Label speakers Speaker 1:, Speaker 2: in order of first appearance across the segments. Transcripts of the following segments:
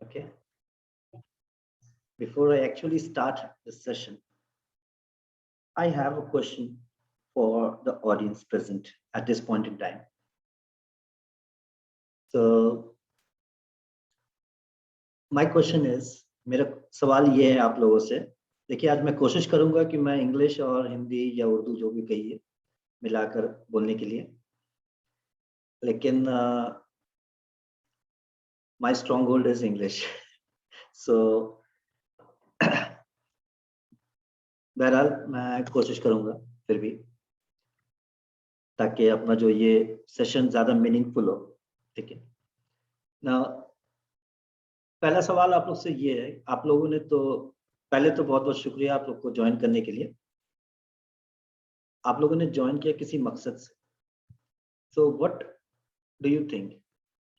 Speaker 1: Okay. Before I actually start the session, I have a question for the audience present at this point in time. So my question is, मेरा सवाल ये है आप लोगों से। देखिए, आज मैं कोशिश करूंगा कि मैं इंग्लिश और हिंदी या उर्दू जो भी कहिए मिलाकर बोलने के लिए, लेकिन my stronghold is English. So बहरहाल मैं कोशिश करूंगा फिर भी, ताकि अपना जो ये सेशन ज्यादा मीनिंगफुल हो। ठीक है ना। पहला सवाल आप लोग से ये है, आप लोगों ने तो पहले तो बहुत बहुत शुक्रिया आप लोग को ज्वाइन करने के लिए। आप लोगों ने ज्वाइन किया किसी मकसद से। So what do you think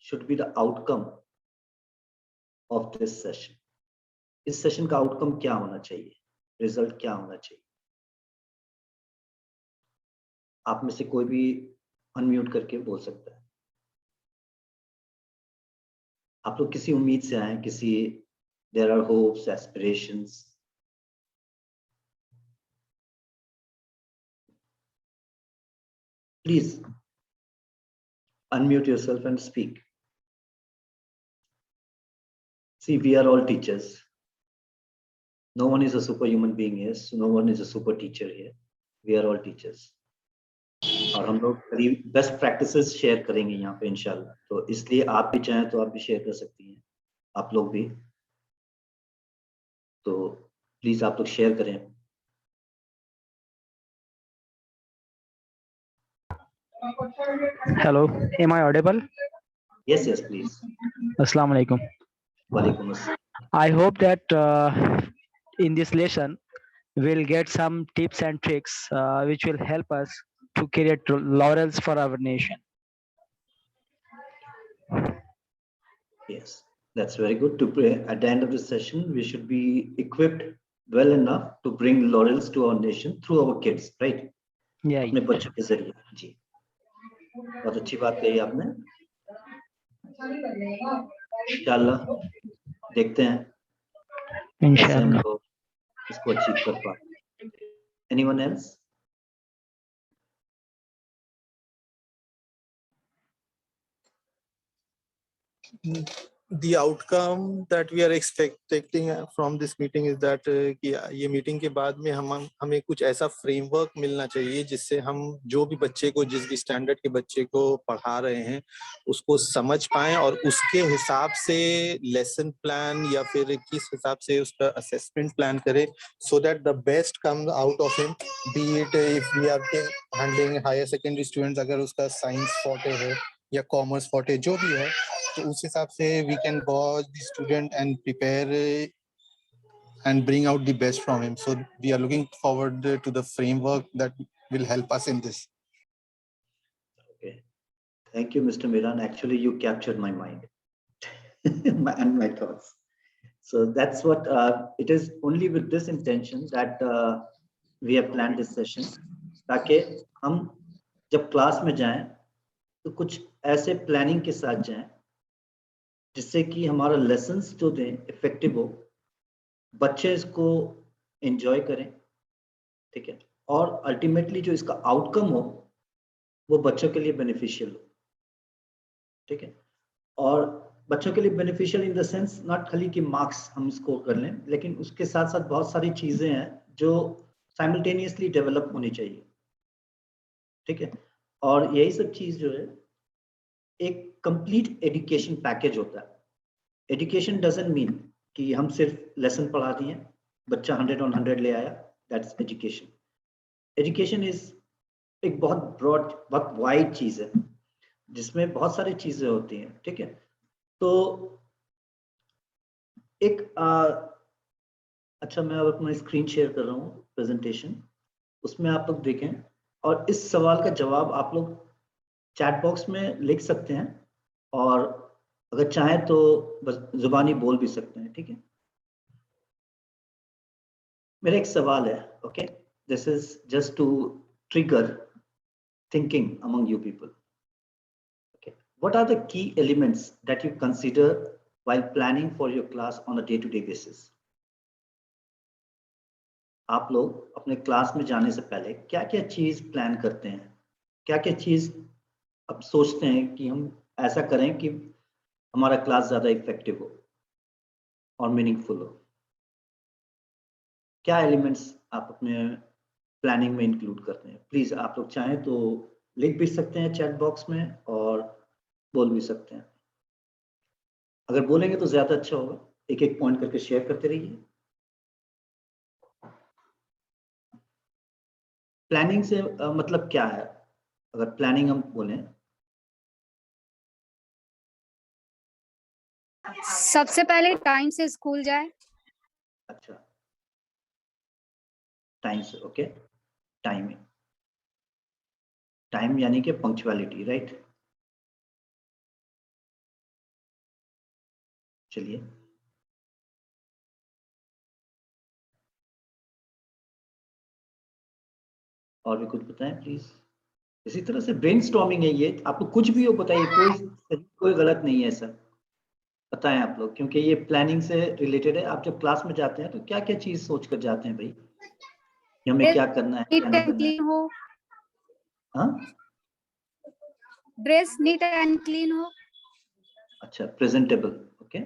Speaker 1: should be the outcome of this session? इस सेशन का आउटकम क्या होना चाहिए, रिजल्ट क्या होना चाहिए? आप में से कोई भी अनम्यूट करके बोल सकता है। आप लोग किसी उम्मीद से आए, किसी there are hopes, aspirations. Please unmute yourself and speak. See, we are all teachers. No one is a superhuman being here, so no one is a super teacher here. We are all teachers. और हम लोग करीब best practices share करेंगे यहाँ पे इंशाल्लाह। तो इसलिए आप भी चाहें तो आप भी शेयर कर सकती हैं, आप लोग भी। तो प्लीज आप लोग शेयर करें।
Speaker 2: Hello, am I audible?
Speaker 1: Yes, yes, please.
Speaker 2: Assalamu alaikum.
Speaker 1: वालेकुम अस्सलाम.
Speaker 2: I hope that in this lesson we'll get some tips and tricks which will help us to create laurels for our nation.
Speaker 1: Yes, that's very good. To pray at the end of the session, we should be equipped well enough to bring laurels to our nation through our kids, right?
Speaker 2: Yeah.
Speaker 1: अपने बच्चों के जरिए। जी, बहुत अच्छी बात कही आपने। इंशाल्लाह देखते हैं कैसे हम लोग इसको अचीव कर पाए। Anyone else?
Speaker 3: The outcome that we are expecting from this meeting is that कि ये मीटिंग के बाद में हमें कुछ ऐसा फ्रेमवर्क मिलना चाहिए जिससे हम जो भी बच्चे को, जिस भी स्टैंडर्ड के बच्चे को पढ़ा रहे हैं उसको समझ पाएं और उसके हिसाब से लेसन प्लान या फिर किस हिसाब से उसका असेसमेंट प्लान करें, so that the best comes out of him. Be it if we are handling higher secondary students, अगर उसका साइंस forte है या कॉमर्स forte जो भी है, तो उस हिसाब से we can gauge the student and prepare and bring out the best from him. So we are looking forward to the framework that will help us in this.
Speaker 1: Okay, thank you, Mr. Miran. Actually, you captured my mind and my thoughts. So that's what it is. Only with this intention that we have planned this session, ताकि हम जब class में जाएं तो कुछ ऐसे planning के साथ जाएं जिससे कि हमारा लेसन्स जो दें इफेक्टिव हो, बच्चे इसको एंजॉय करें। ठीक है, और अल्टीमेटली जो इसका आउटकम हो वो बच्चों के लिए बेनिफिशियल हो। ठीक है, और बच्चों के लिए beneficial in the sense not खाली कि मार्क्स हम स्कोर कर लें, लेकिन उसके साथ साथ बहुत सारी चीजें हैं जो साइमल्टेनियसली डेवलप होनी चाहिए। ठीक है, और यही सब चीज जो है एक कंप्लीट एजुकेशन पैकेज होता है। एजुकेशन डजंट मीन कि हम सिर्फ लेसन पढ़ा दिए, बच्चा 100 on 100 ले आया, दैट्स एजुकेशन। एजुकेशन इज एक बहुत ब्रॉड, बहुत वाइड चीज है जिसमें बहुत सारी चीजें होती हैं। ठीक है, तो एक अच्छा, मैं अब अपना स्क्रीन शेयर कर रहा हूँ प्रेजेंटेशन, उसमें आप लोग देखें और इस सवाल का जवाब आप लोग चैट बॉक्स में लिख सकते हैं और अगर चाहें तो बस जुबानी बोल भी सकते हैं। ठीक है, मेरा एक सवाल है। Okay, this is just to trigger thinking among you people. Okay, what are the key elements that you consider while planning for your class on a day-to-day basis. आप लोग अपने क्लास में जाने से पहले क्या क्या चीज प्लान करते हैं, क्या क्या चीज अब सोचते हैं कि हम ऐसा करें कि हमारा क्लास ज्यादा इफेक्टिव हो और मीनिंगफुल हो। क्या एलिमेंट्स आप अपने प्लानिंग में इंक्लूड करते हैं? प्लीज आप लोग चाहें तो लिख भी सकते हैं चैट बॉक्स में और बोल भी सकते हैं। अगर बोलेंगे तो ज्यादा अच्छा होगा, एक एक पॉइंट करके शेयर करते रहिए। प्लानिंग से मतलब क्या है? अगर प्लानिंग हम बोलें,
Speaker 4: सबसे पहले टाइम से स्कूल जाए।
Speaker 1: अच्छा, टाइम से, ओके। टाइमिंग, टाइम यानी कि पंक्चुअलिटी, राइट? चलिए, और भी कुछ बताएं प्लीज। इसी तरह से ब्रेनस्टॉर्मिंग है ये, आपको कुछ भी हो बताइए, कोई गलत नहीं है ऐसा, बताएं आप लोग, क्योंकि ये प्लानिंग से रिलेटेड है। आप जब क्लास में जाते हैं तो क्या क्या चीज सोच कर जाते हैं भाई कि हमें क्या करना है, क्या नहीं करना है?
Speaker 4: क्लीन हो,
Speaker 1: हाँ,
Speaker 4: ड्रेस नीट एंड क्लीन हो।
Speaker 1: अच्छा, presentable, okay,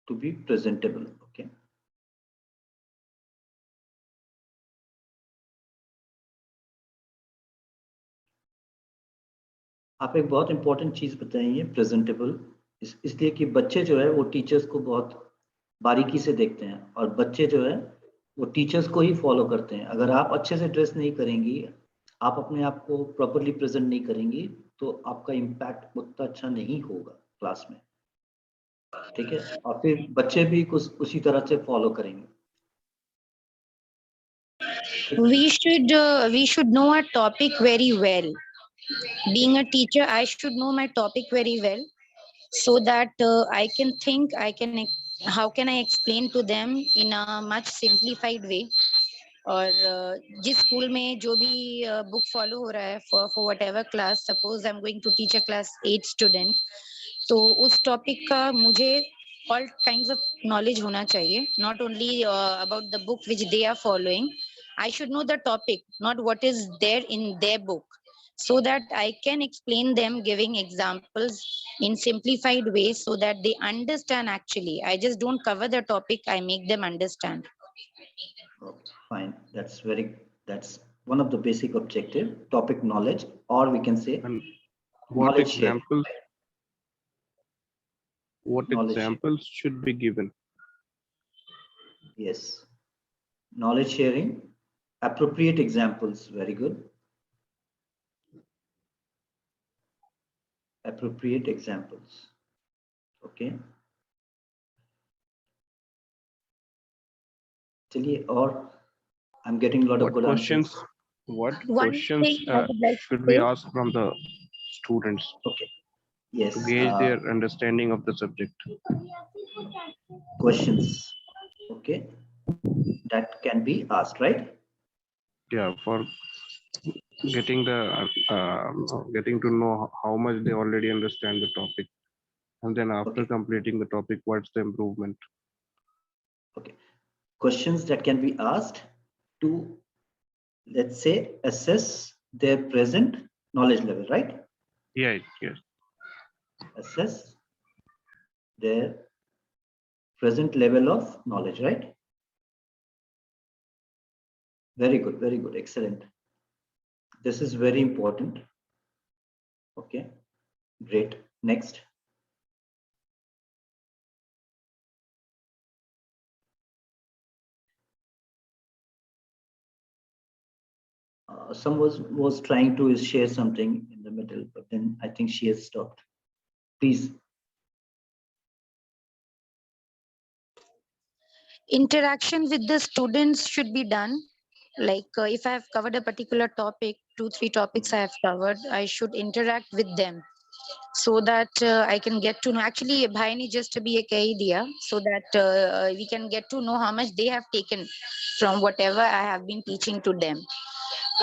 Speaker 1: to be presentable, okay. आप एक बहुत इंपॉर्टेंट चीज बताएंगे, प्रेजेंटेबल, इसलिए कि बच्चे जो है वो टीचर्स को बहुत बारीकी से देखते हैं और बच्चे जो है वो टीचर्स को ही फॉलो करते हैं। अगर आप अच्छे से ड्रेस नहीं करेंगी, आप अपने आप को प्रॉपरली प्रेजेंट नहीं करेंगी, तो आपका इम्पैक्ट उतना अच्छा नहीं होगा क्लास में, ठीक है? और फिर बच्चे भी कुछ उसी तरह से फॉलो करेंगे।
Speaker 5: We should know our topic very well. Being a teacher, I should know my topic very well, so that I can think, how can I explain to them in a much simplified way. और जिस school में जो भी book follow हो रहा है for whatever class, suppose I'm going to teach a class 8 student, तो उस टॉपिक का मुझे all kinds of knowledge होना चाहिए, not only about the book which they are following. I should know the topic, not what is there in their book, so that I can explain them giving examples in simplified ways so that they understand actually. I just don't cover the topic, I make them understand.
Speaker 1: Okay, fine, that's one of the basic objective, topic knowledge, or we can say
Speaker 6: And what
Speaker 1: knowledge sharing.
Speaker 6: examples? What
Speaker 1: Knowledge sharing.
Speaker 6: examples should be given?
Speaker 1: Yes, knowledge sharing, appropriate examples, very good. Appropriate examples, okay. चलिए, और I'm getting a lot of
Speaker 6: What
Speaker 1: good
Speaker 6: questions?
Speaker 1: answers.
Speaker 6: What
Speaker 5: One
Speaker 6: questions
Speaker 5: thing I would like to
Speaker 6: should we
Speaker 5: say-
Speaker 6: ask from the students
Speaker 1: Okay, yes,
Speaker 6: to gauge their understanding of the subject?
Speaker 1: questions, okay, that can be asked, right?
Speaker 6: Yeah, for getting getting to know how much they already understand the topic, and then after
Speaker 1: Okay.
Speaker 6: completing the topic, what's the improvement?
Speaker 1: Okay, questions that can be asked to, let's say, assess their present knowledge level, right?
Speaker 6: Yes, yes.
Speaker 1: Assess their present level of knowledge, right? Very good, excellent. This is very important. Okay, great. Next. Someone was trying to share something in the middle, but then I think she has stopped. Please.
Speaker 5: Interaction with the students should be done. Like if I have covered a particular topic, 2-3 topics I have covered, I should interact with them so that I can get to know. Actually, Bhaini just to be a idea, so that we can get to know how much they have taken from whatever I have been teaching to them.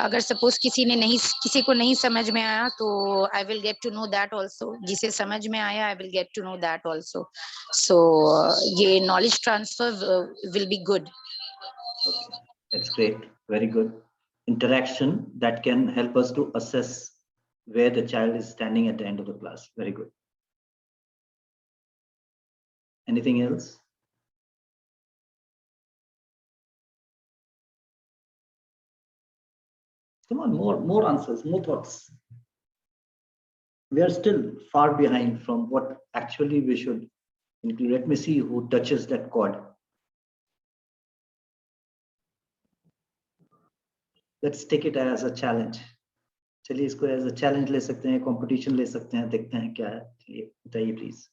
Speaker 5: अगर suppose किसी को नहीं समझ में आया तो I will get to know that also, जिसे समझ में आया I will get to know that also. So ये knowledge transfer will be good.
Speaker 1: Okay, that's great. Very good. Interaction that can help us to assess where the child is standing at the end of the class. Very good. Anything else? Come on, more answers, more thoughts. We are still far behind from what actually we should include. Let me see who touches that chord. Let's take it as a challenge. चलिए इसको as a challenge ले सकते हैं, competition ले सकते हैं, देखते हैं क्या है। चलिए बताइए please.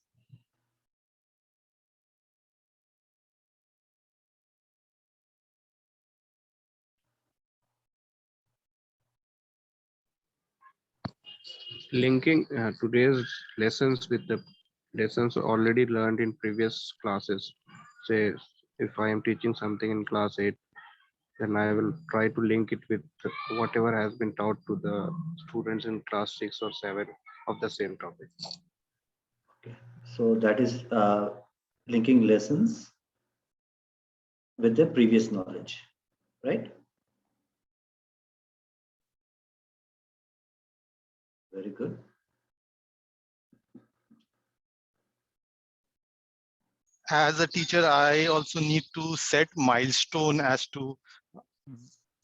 Speaker 6: Linking today's lessons with the lessons already learned in previous classes. Say, if I am teaching something in class 8, then I will try to link it with whatever has been taught to the students in class 6 or 7 of the same topic.
Speaker 1: Okay. So that is linking lessons with the previous knowledge, right? Very good.
Speaker 3: As a teacher, I also need to set milestone as to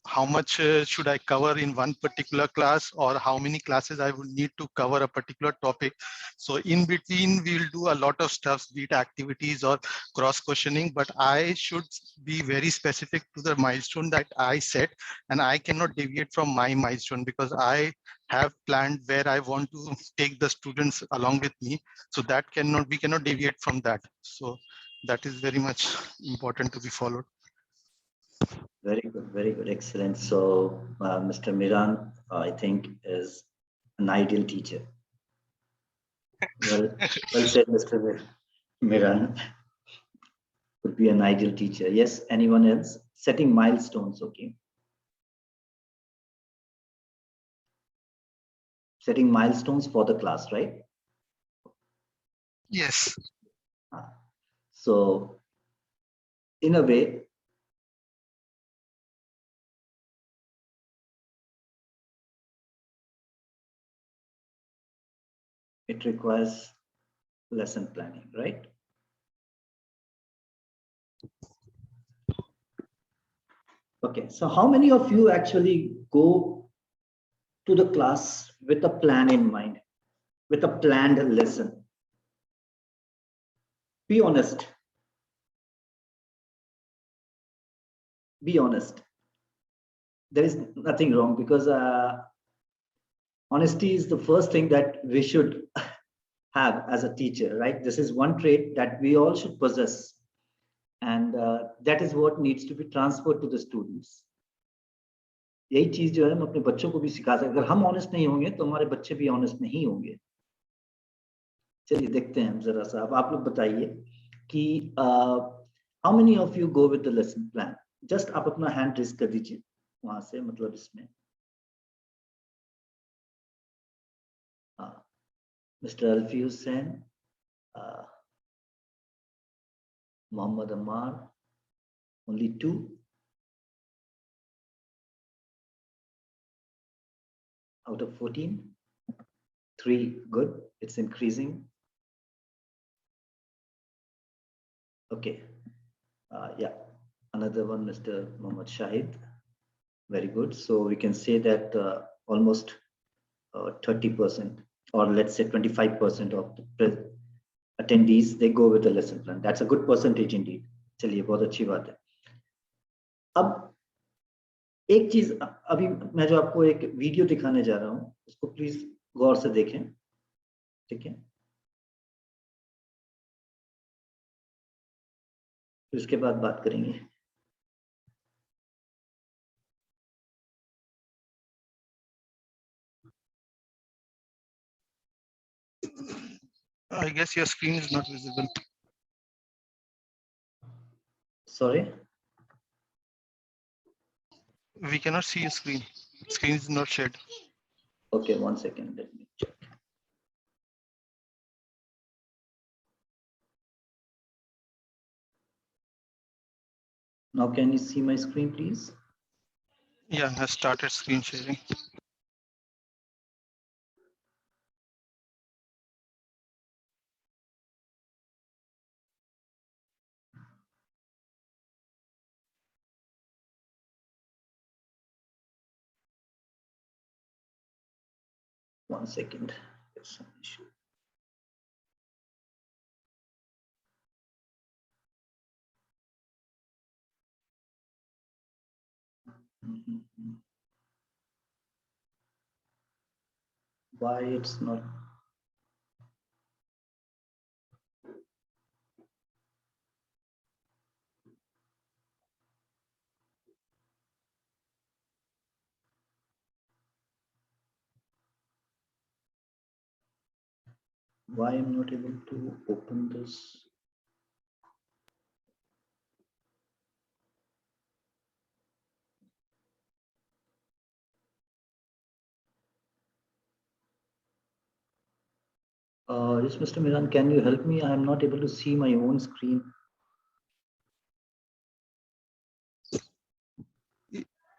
Speaker 3: how much should I cover in one particular class, or how many classes I would need to cover a particular topic. So in between, we'll do a lot of stuff, be it activities or cross questioning, but I should be very specific to the milestone that I set, and I cannot deviate from my milestone because I have planned where I want to take the students along with me. So that we cannot deviate from that. So that is very much important to be followed.
Speaker 1: Very good, excellent. So Mr. Miran, I think, is an ideal teacher. Well said, Mr. Miran. Could be an ideal teacher. Yes, anyone else? Setting milestones, okay. Setting milestones for the class, right?
Speaker 3: Yes.
Speaker 1: So in a way, it requires lesson planning, right? Okay, so how many of you actually go to the class with a plan in mind, with a planned lesson? Be honest. Be honest. There is nothing wrong, because honesty is the first thing that we should have as a teacher, right? This is one trait that we all should possess. And that is what needs to be transferred to the students. यही चीज जो है हम अपने बच्चों को भी सिखा सकते हैं। अगर हम ऑनेस्ट नहीं होंगे तो हमारे बच्चे भी ऑनेस्ट नहीं होंगे। चलिए देखते हैं हम जरा सा। अब आप लोग बताइए कि how many of you go with the lesson plan? Just आप अपना हैंड रेज कर दीजिए वहां से, मतलब इसमें। Mister अल्फी Hussain, Mohammad Ammar, only 2. Out of 14, 3, good, it's increasing. Okay, yeah, another one, Mr. Mohammad Shahid, very good. So we can say that almost 30%, or let's say 25% of the attendees, they go with the lesson plan. That's a good percentage indeed. चलिए बहुत अच्छी बात है। अब एक चीज, अभी मैं जो आपको एक वीडियो दिखाने जा रहा हूं, उसको प्लीज गौर से देखें, ठीक है? फिर उसके बाद बात करेंगे।
Speaker 3: I guess your screen is not visible.
Speaker 1: Sorry?
Speaker 3: We cannot see your screen. Screen is not shared.
Speaker 1: Okay, 1 second. Let me check. Now, can you see my screen, please?
Speaker 3: Yeah, I started screen sharing.
Speaker 1: One second. There's some issue. Mhm. Why it's not? Why I'm not able to open this? Yes, Mr. Miran, can you help me? I'm not able to see my own screen.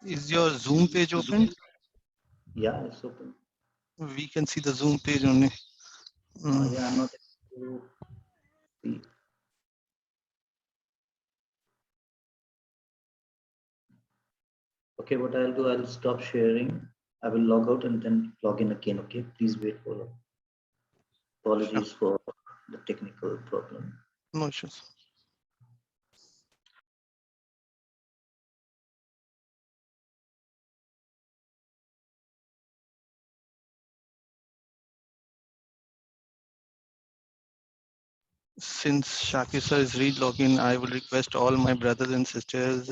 Speaker 3: Is your Zoom page open?
Speaker 1: Yeah, it's open.
Speaker 3: We can see the Zoom page only.
Speaker 1: Yeah, I'm not able to see. Okay, what I'll do, I'll stop sharing. I will log out and then log in again. Okay, please wait for. Apologies for the technical problem.
Speaker 3: No issues. Since Shakir sir is re-login, I will request all my brothers and sisters,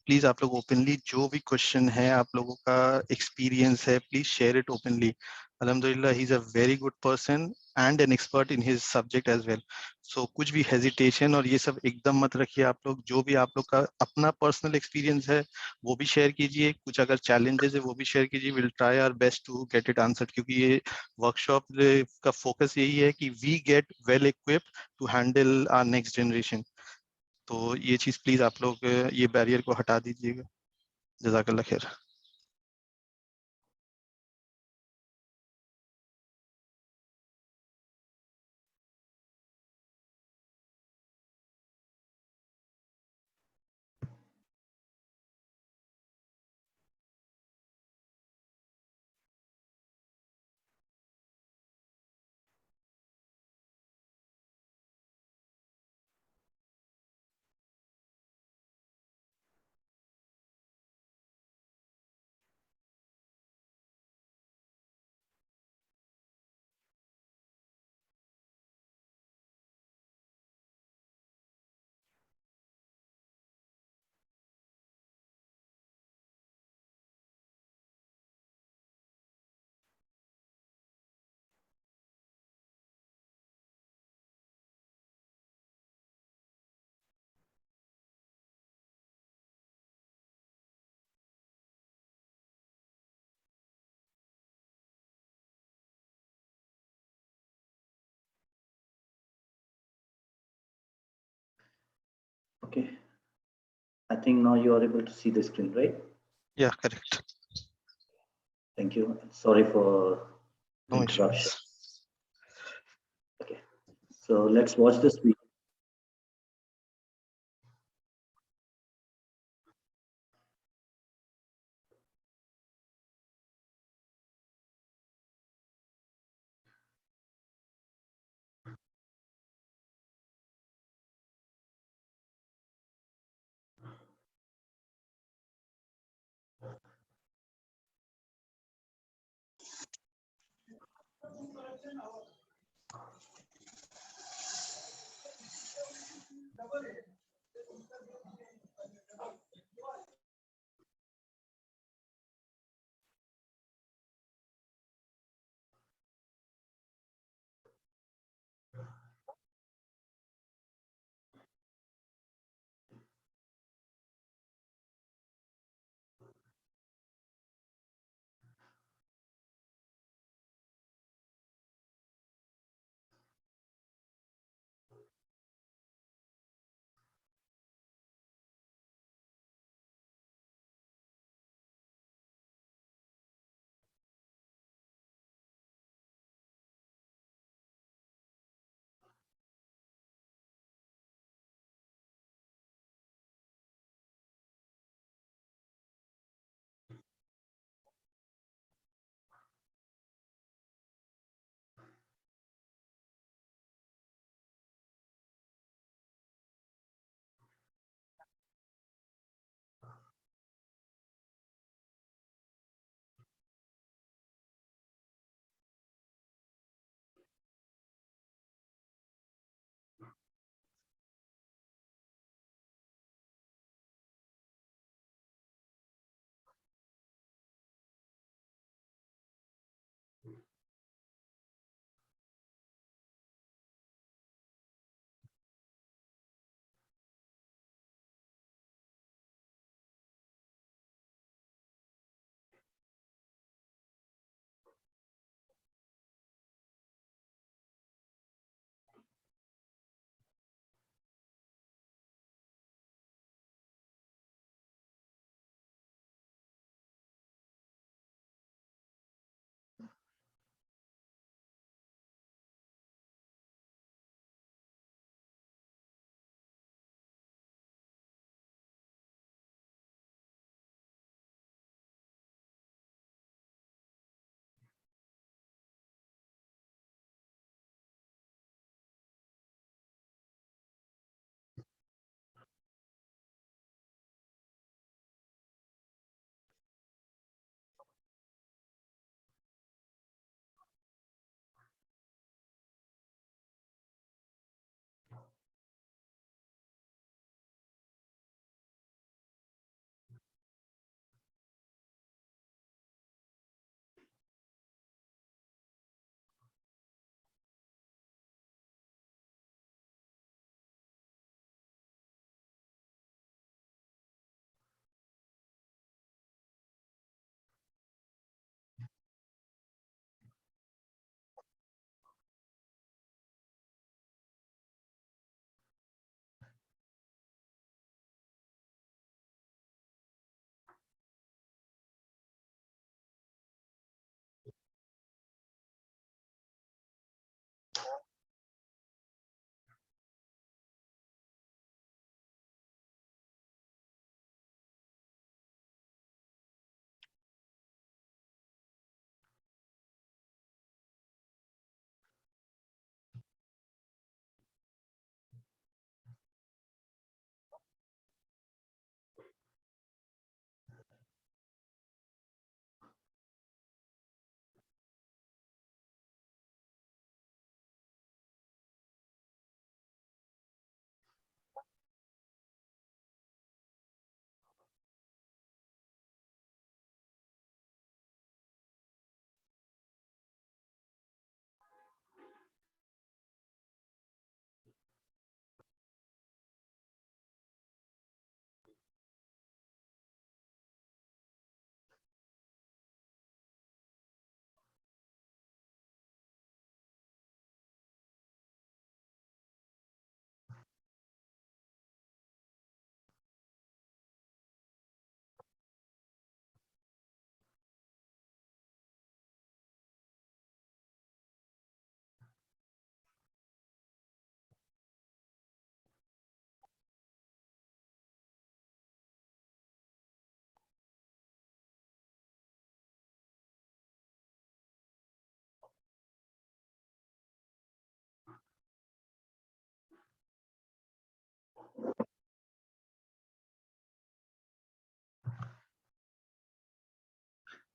Speaker 3: please आप लोग openly जो भी question है आप लोगों का experience है, please share it openly. Alhamdulillah, he's a very good person and an expert in his subject as well. So कुछ भी hesitation और ये सब एकदम मत रखिए आप लोग. जो भी आप लोग का अपना personal experience है वो भी share कीजिए. कुछ अगर challenges है वो भी share कीजिए. We'll try our best to get it answered क्योंकि ये workshop का focus यही है कि we get well equipped to handle our next generation. तो ये चीज प्लीज आप लोग ये बैरियर को हटा दीजिएगा. जज़ाकल्लाह खैर.
Speaker 1: Okay. I think now you are able to see the screen, right?
Speaker 3: Yeah, correct.
Speaker 1: Thank you. Sorry for
Speaker 3: No
Speaker 1: interruption.
Speaker 3: issues.
Speaker 1: Okay. So let's watch this video.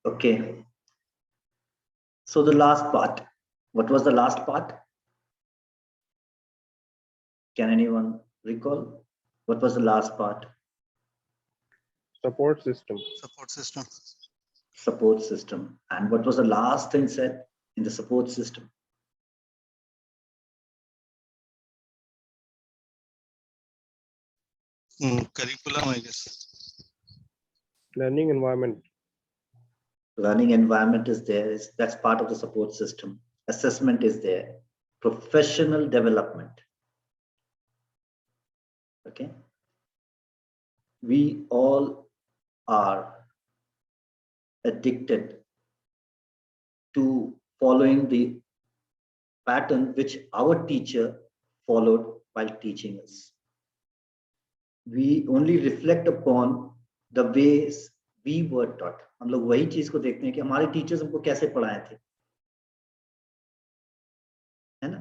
Speaker 1: Okay. So the last part, what was the last part? Can anyone recall? What was the last part?
Speaker 6: Support system.
Speaker 3: Support system.
Speaker 1: Support system. And what was the last thing said in the support system?
Speaker 3: Curriculum, I guess.
Speaker 6: Learning environment.
Speaker 1: Learning environment is there. That's part of the support system. Assessment is there. Professional development. Okay. We all are addicted to following the pattern which our teacher followed while teaching us. We only reflect upon the ways we were taught. हम लोग वही चीज को देखते हैं कि हमारे teachers हमको कैसे पढ़ाए थे, है ना?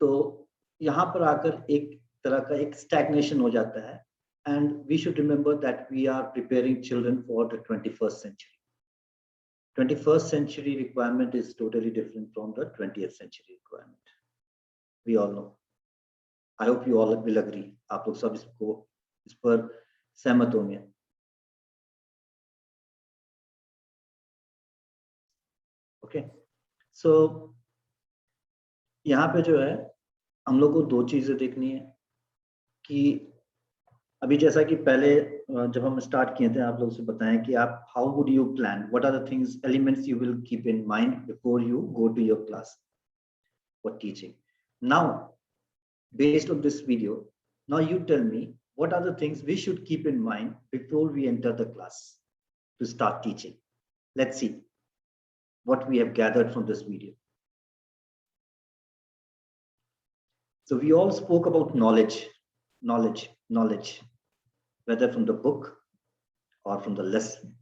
Speaker 1: तो यहाँ पर आकर एक तरह का एक स्टैग्नेशन हो जाता है. And we should remember that we are preparing children for the 21st century. 21st century requirement is totally different from the 20th century requirement. We all know. I hope you all will agree. आप लोग सब इस पर सहमत होंगे. Okay. So यहाँ पे जो है हम लोग को दो चीजें देखनी है कि अभी जैसा कि पहले जब हम स्टार्ट किए थे आप लोगों से बताएं कि आप how would you plan, what are the things elements you will keep in mind before you go to your class for teaching. Now based on this video, now you tell me what are the things we should keep in mind before we enter the class to start teaching. Let's see what we have gathered from this video. So we all spoke about knowledge, whether from the book or from the lesson,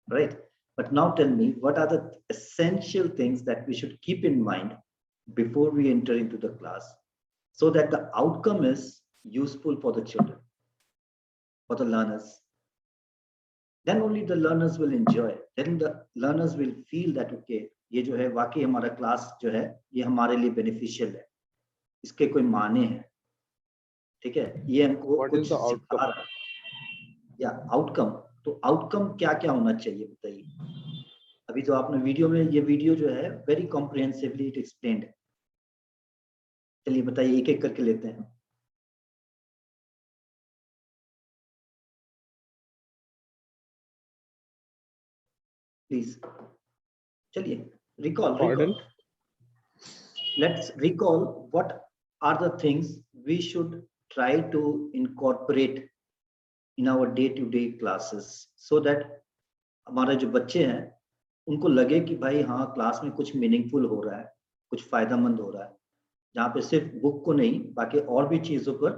Speaker 1: right? But now tell me, what are the essential things that we should keep in mind before we enter into the class, so that the outcome is useful for the children, for the learners. Then only the learners will enjoy. Then the learners will feel that okay, ये जो है वाकई हमारा class जो है ये हमारे लिए बेनिफिशियल है, इसके कोई माने हैं, ठीक है, ये हमको
Speaker 6: What
Speaker 1: कुछ
Speaker 6: is the
Speaker 1: सिखा
Speaker 6: outcome?
Speaker 1: रहा है. या आउटकम, तो आउटकम क्या क्या होना चाहिए बताइए. अभी तो आपने वीडियो में, ये वीडियो जो है वेरी कॉम्प्रिहेंसिवली इट एक्सप्लेन्ड है. चलिए बताइए, एक एक करके लेते हैं. प्लीज चलिए, recall. Let's recall what are the things we should try to incorporate in our day-to-day classes, so that हमारे जो बच्चे हैं उनको लगे कि भाई हाँ, क्लास में कुछ मीनिंगफुल हो रहा है, कुछ फायदेमंद हो रहा है, जहाँ पे सिर्फ बुक को नहीं बाकी और भी चीजों पर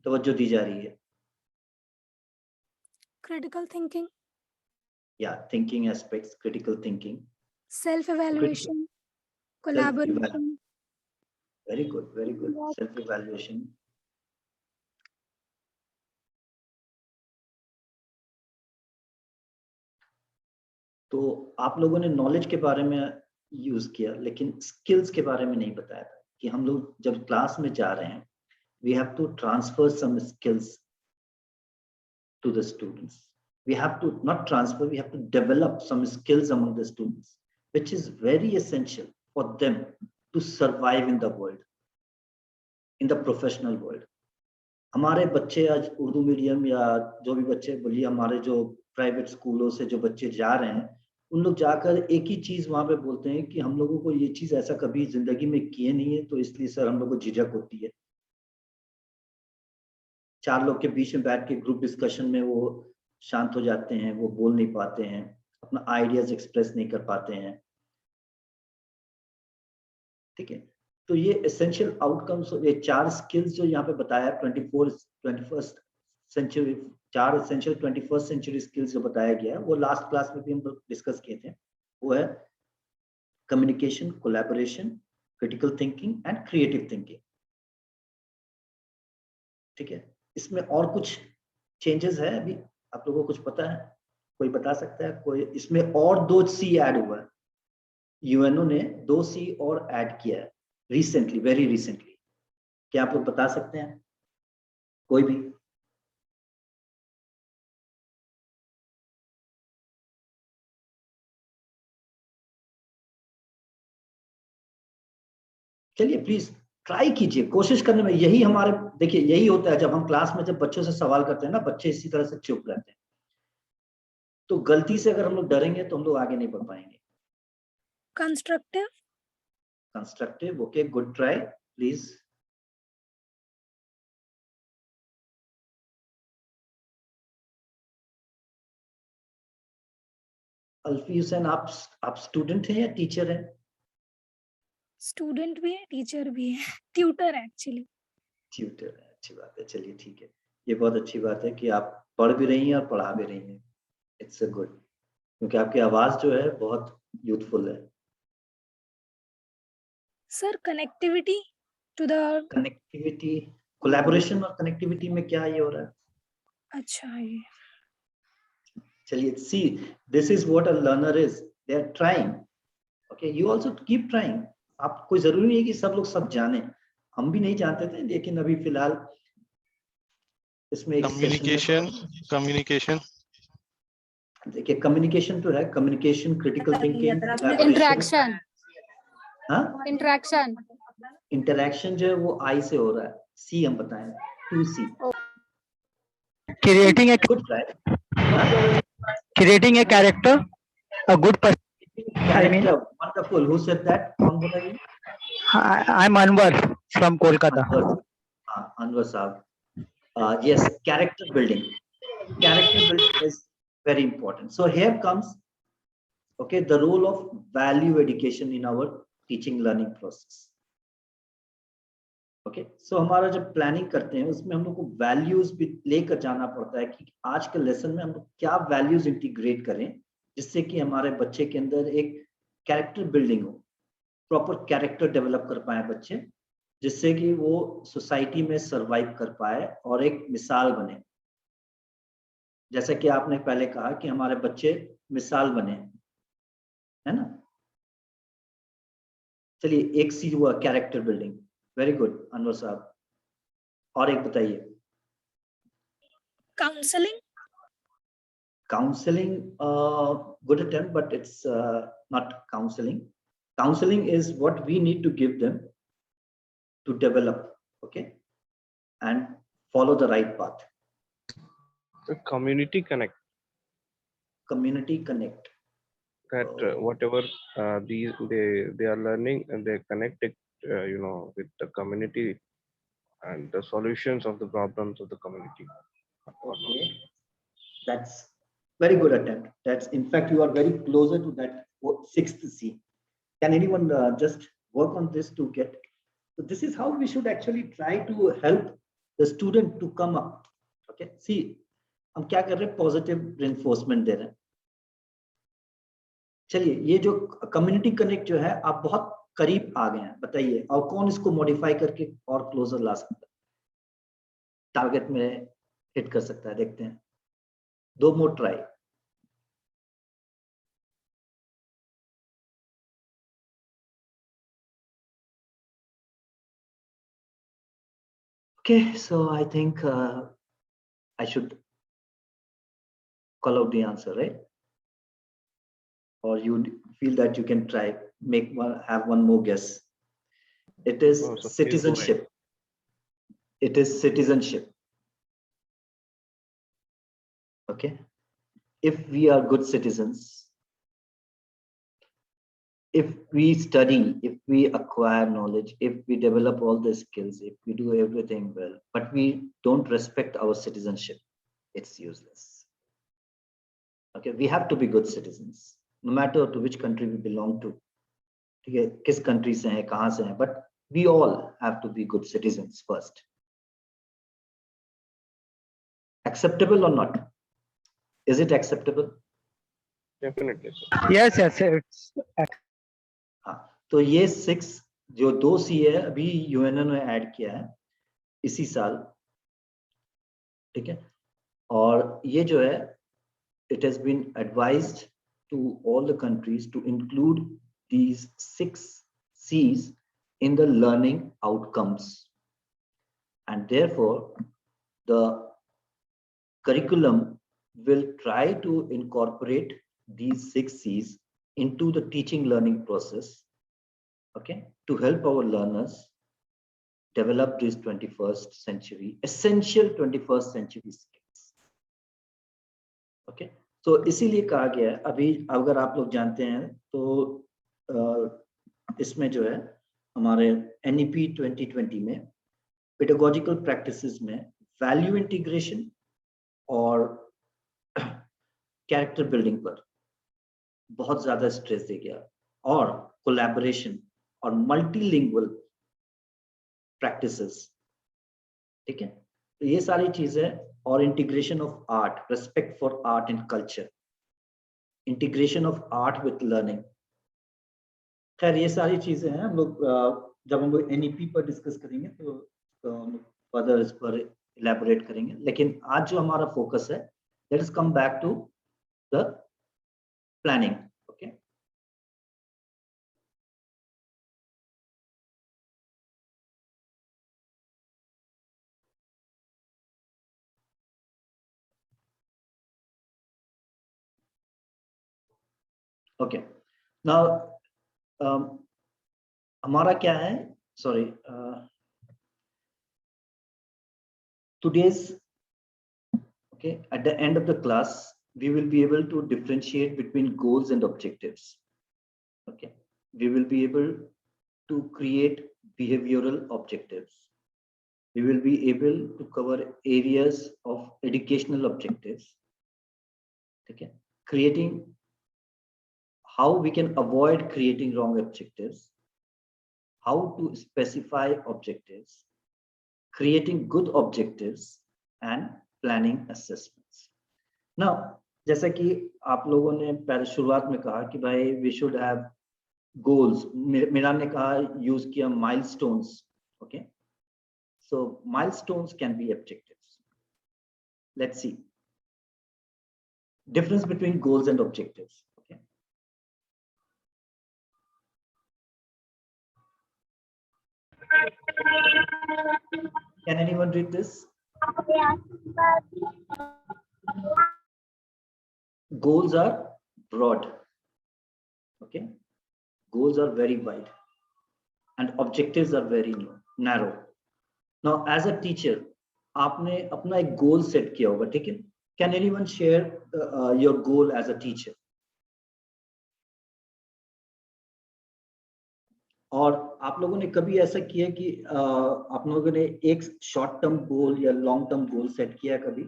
Speaker 1: तवज्जो दी जा रही है.
Speaker 7: Critical thinking,
Speaker 1: या thinking aspects, critical thinking,
Speaker 7: self-evaluation, collaboration.
Speaker 1: Very good,
Speaker 7: Yeah.
Speaker 1: Self evaluation. तो आप लोगों ने नॉलेज के बारे में यूज किया, लेकिन स्किल्स के बारे में नहीं बताया था कि हम लोग जब क्लास में जा रहे हैं, we have to transfer some skills to the students. We have to not transfer, we have to develop some skills among the students, which is very essential for them to survive in the world, in the professional world. हमारे बच्चे आज Urdu medium या जो भी बच्चे बोलिए, हमारे जो प्राइवेट स्कूलों से जो बच्चे जा रहे हैं, उन लोग जाकर एक ही चीज वहां पे बोलते हैं कि हम लोगों को ये चीज ऐसा कभी जिंदगी में किए नहीं है, तो इसलिए सर हम लोग को झिझक होती है. 4 लोग के बीच में बैठ के ग्रुप डिस्कशन में वो शांत हो जाते हैं, वो बोल नहीं पाते हैं, अपना आइडियाज एक्सप्रेस नहीं कर पाते हैं, ठीक है. तो ये एसेंशियल आउटकम्स, ये 4 स्किल्स जो यहाँ पे बताया, 21st century, 4 essential 21st century skills जो बताया गया है, वो लास्ट क्लास में भी हम लोग डिस्कस किए थे. वो है communication, collaboration, critical thinking and creative thinking, ठीक है. इसमें और कुछ चेंजेस है, अभी आप लोगों को कुछ पता है? कोई बता सकता है? कोई इसमें और 2 सी ऐड हुआ है, यूएनओ ने 2 सी और ऐड किया है रिसेंटली, वेरी रिसेंटली। क्या आप लोग बता सकते हैं? कोई भी? चलिए प्लीज ट्राई कीजिए, कोशिश करने में यही हमारे, देखिए यही होता है जब हम क्लास में जब बच्चों से सवाल करते हैं ना, बच्चे इसी तरह से चुप रहते हैं। तो गलती से अगर हम लोग डरेंगे तो हम लोग आगे नहीं बढ़ पाएंगे।
Speaker 7: Constructive.
Speaker 1: Constructive, okay, good try, please. Alfi Hussain, आप स्टूडेंट हैं या टीचर हैं?
Speaker 7: Student भी है, teacher भी है, tutor actually.
Speaker 1: ट्यूटर है, अच्छी बात है। चलिए ठीक है, ये बहुत अच्छी बात है कि आप पढ़ भी रही हैं और पढ़ा भी रही हैं। इट्स अ गुड, क्योंकि आपकी आवाज जो है बहुत यूथफुल है।
Speaker 7: Sir, connectivity to the.
Speaker 1: Connectivity, collaboration और कनेक्टिविटी में क्या ये हो रहा है?
Speaker 7: अच्छा ये.
Speaker 1: चलिए, see this is what a learner is, they are trying, okay, you also keep trying. आप, कोई जरूरी नहीं है कि सब लोग सब जाने, हम भी नहीं जानते थे, लेकिन अभी फिलहाल इसमें एक
Speaker 3: कम्युनिकेशन
Speaker 1: देखिए, कम्युनिकेशन तो है, कम्युनिकेशन, क्रिटिकल थिंकिंग,
Speaker 4: Interaction.
Speaker 1: हाँ,
Speaker 4: Interaction.
Speaker 1: इंटरेक्शन जो है वो आई से हो रहा है, सी हम बताएं, 2C।
Speaker 2: Creating a
Speaker 1: good try.
Speaker 2: creating a character, a good person.
Speaker 1: Character, wonderful, who said that? कौन बोला ये?
Speaker 2: I'm Anwar from Kolkata.
Speaker 1: Anwar, हाँ, अनवर साहब। Yes, character building. Character building is very important. So here comes, okay, the role of value education in our teaching learning process. Okay, so हमारा जब planning करते हैं उसमें हम लोग को वैल्यूज भी लेकर जाना पड़ता है कि आज के लेसन में हम लोग क्या वैल्यूज इंटीग्रेट करें जिससे कि हमारे बच्चे के अंदर एक कैरेक्टर बिल्डिंग हो, प्रॉपर कैरेक्टर डेवलप कर पाए बच्चे, जिससे कि वो सोसाइटी में सरवाइव कर पाए और एक मिसाल बने। जैसा कि आपने पहले कहा कि हमारे बच्चे मिसाल बने, है ना? चलिए, एक सी हुआ character building, very good Anwar साहब। और एक बताइए।
Speaker 7: Counseling.
Speaker 1: Counseling, good attempt, but it's not counseling. Counseling is what we need to give them to develop, okay, and follow the right path.
Speaker 6: The community connect,
Speaker 1: Community connect.
Speaker 6: that whatever they are learning, and they connect it, with the community and the solutions of the problems of the community.
Speaker 1: Okay, that's very good attempt. That's, in fact, you are very closer to that 6th C. Can anyone just work on this to get? So this is how we should actually try to help the student to come up. Okay, see, हम क्या कर रहे हैं? Positive reinforcement दे रहे हैं। चलिए, ये जो कम्युनिटी कनेक्ट जो है, आप बहुत करीब आ गए हैं, बताइए, और कौन इसको मॉडिफाई करके और क्लोजर ला सकता है, टारगेट में हिट कर सकता है? देखते हैं, 2 मोर try. Okay, so I think I should call out the answer, right? Or you feel that you can try, have one more guess? It is
Speaker 6: Oh, so please go
Speaker 1: citizenship. It is citizenship. Okay, if we are good citizens, if we study, if we acquire knowledge, if we develop all the skills, if we do everything well, but we don't respect our citizenship, it's useless. Okay, we have to be good citizens, no matter to which country we belong to. ठीक है, किस country से हैं, कहाँ से हैं, but we all have to be good citizens first. Acceptable or not? Is it acceptable?
Speaker 6: Definitely, sir.
Speaker 2: Yes, yes, it's
Speaker 1: हाँ, तो ये 6 जो 2C है, अभी यूएनओ ने ऐड किया है इसी साल, ठीक है, और ये जो है it has been advised to all the countries to include these 6 C's in the learning outcomes. And therefore, the curriculum will try to incorporate these 6 C's into the teaching learning process, okay, to help our learners develop these 21st century, essential 21st century skills. Okay, so इसीलिए कहा गया है, अभी अगर आप लोग जानते हैं तो इसमें जो है हमारे NEP 2020 में pedagogical practices में value integration और character building पर बहुत ज्यादा स्ट्रेस दिया गया, और collaboration और multilingual practices, ठीक है, तो ये सारी चीजें, और integration of art, respect for art and culture, integration of art with learning. खैर ये सारी चीजें हैं, हम लोग जब हम लोग NEP पर डिस्कस करेंगे तो फर्दर इस पर इलैबोरेट करेंगे, लेकिन आज जो हमारा फोकस है, let us come back to the planning. Okay, okay, now हमारा क्या है, sorry, today's, okay, at the end of the class we will be able to differentiate between goals and objectives. Okay, we will be able to create behavioral objectives, we will be able to cover areas of educational objectives, okay, creating how we can avoid creating wrong objectives, how to specify objectives, creating good objectives and planning assessments. Now, जैसा कि आप लोगों ने पहले शुरुआत में कहा कि भाई we should have goals, Meera ने कहा, यूज किया milestones, okay, so milestones can be objectives. Let's see difference between goals and objectives. Okay, can anyone read this? Goals are broad, okay, goals are very wide and objectives are very narrow. Now as a teacher आपने अपना एक goal set किया होगा, ठीक है, can anyone share your goal as a teacher? और आप लोगों ने कभी ऐसा किया कि आप लोगों ने एक शॉर्ट टर्म गोल या लॉन्ग टर्म गोल सेट किया कभी?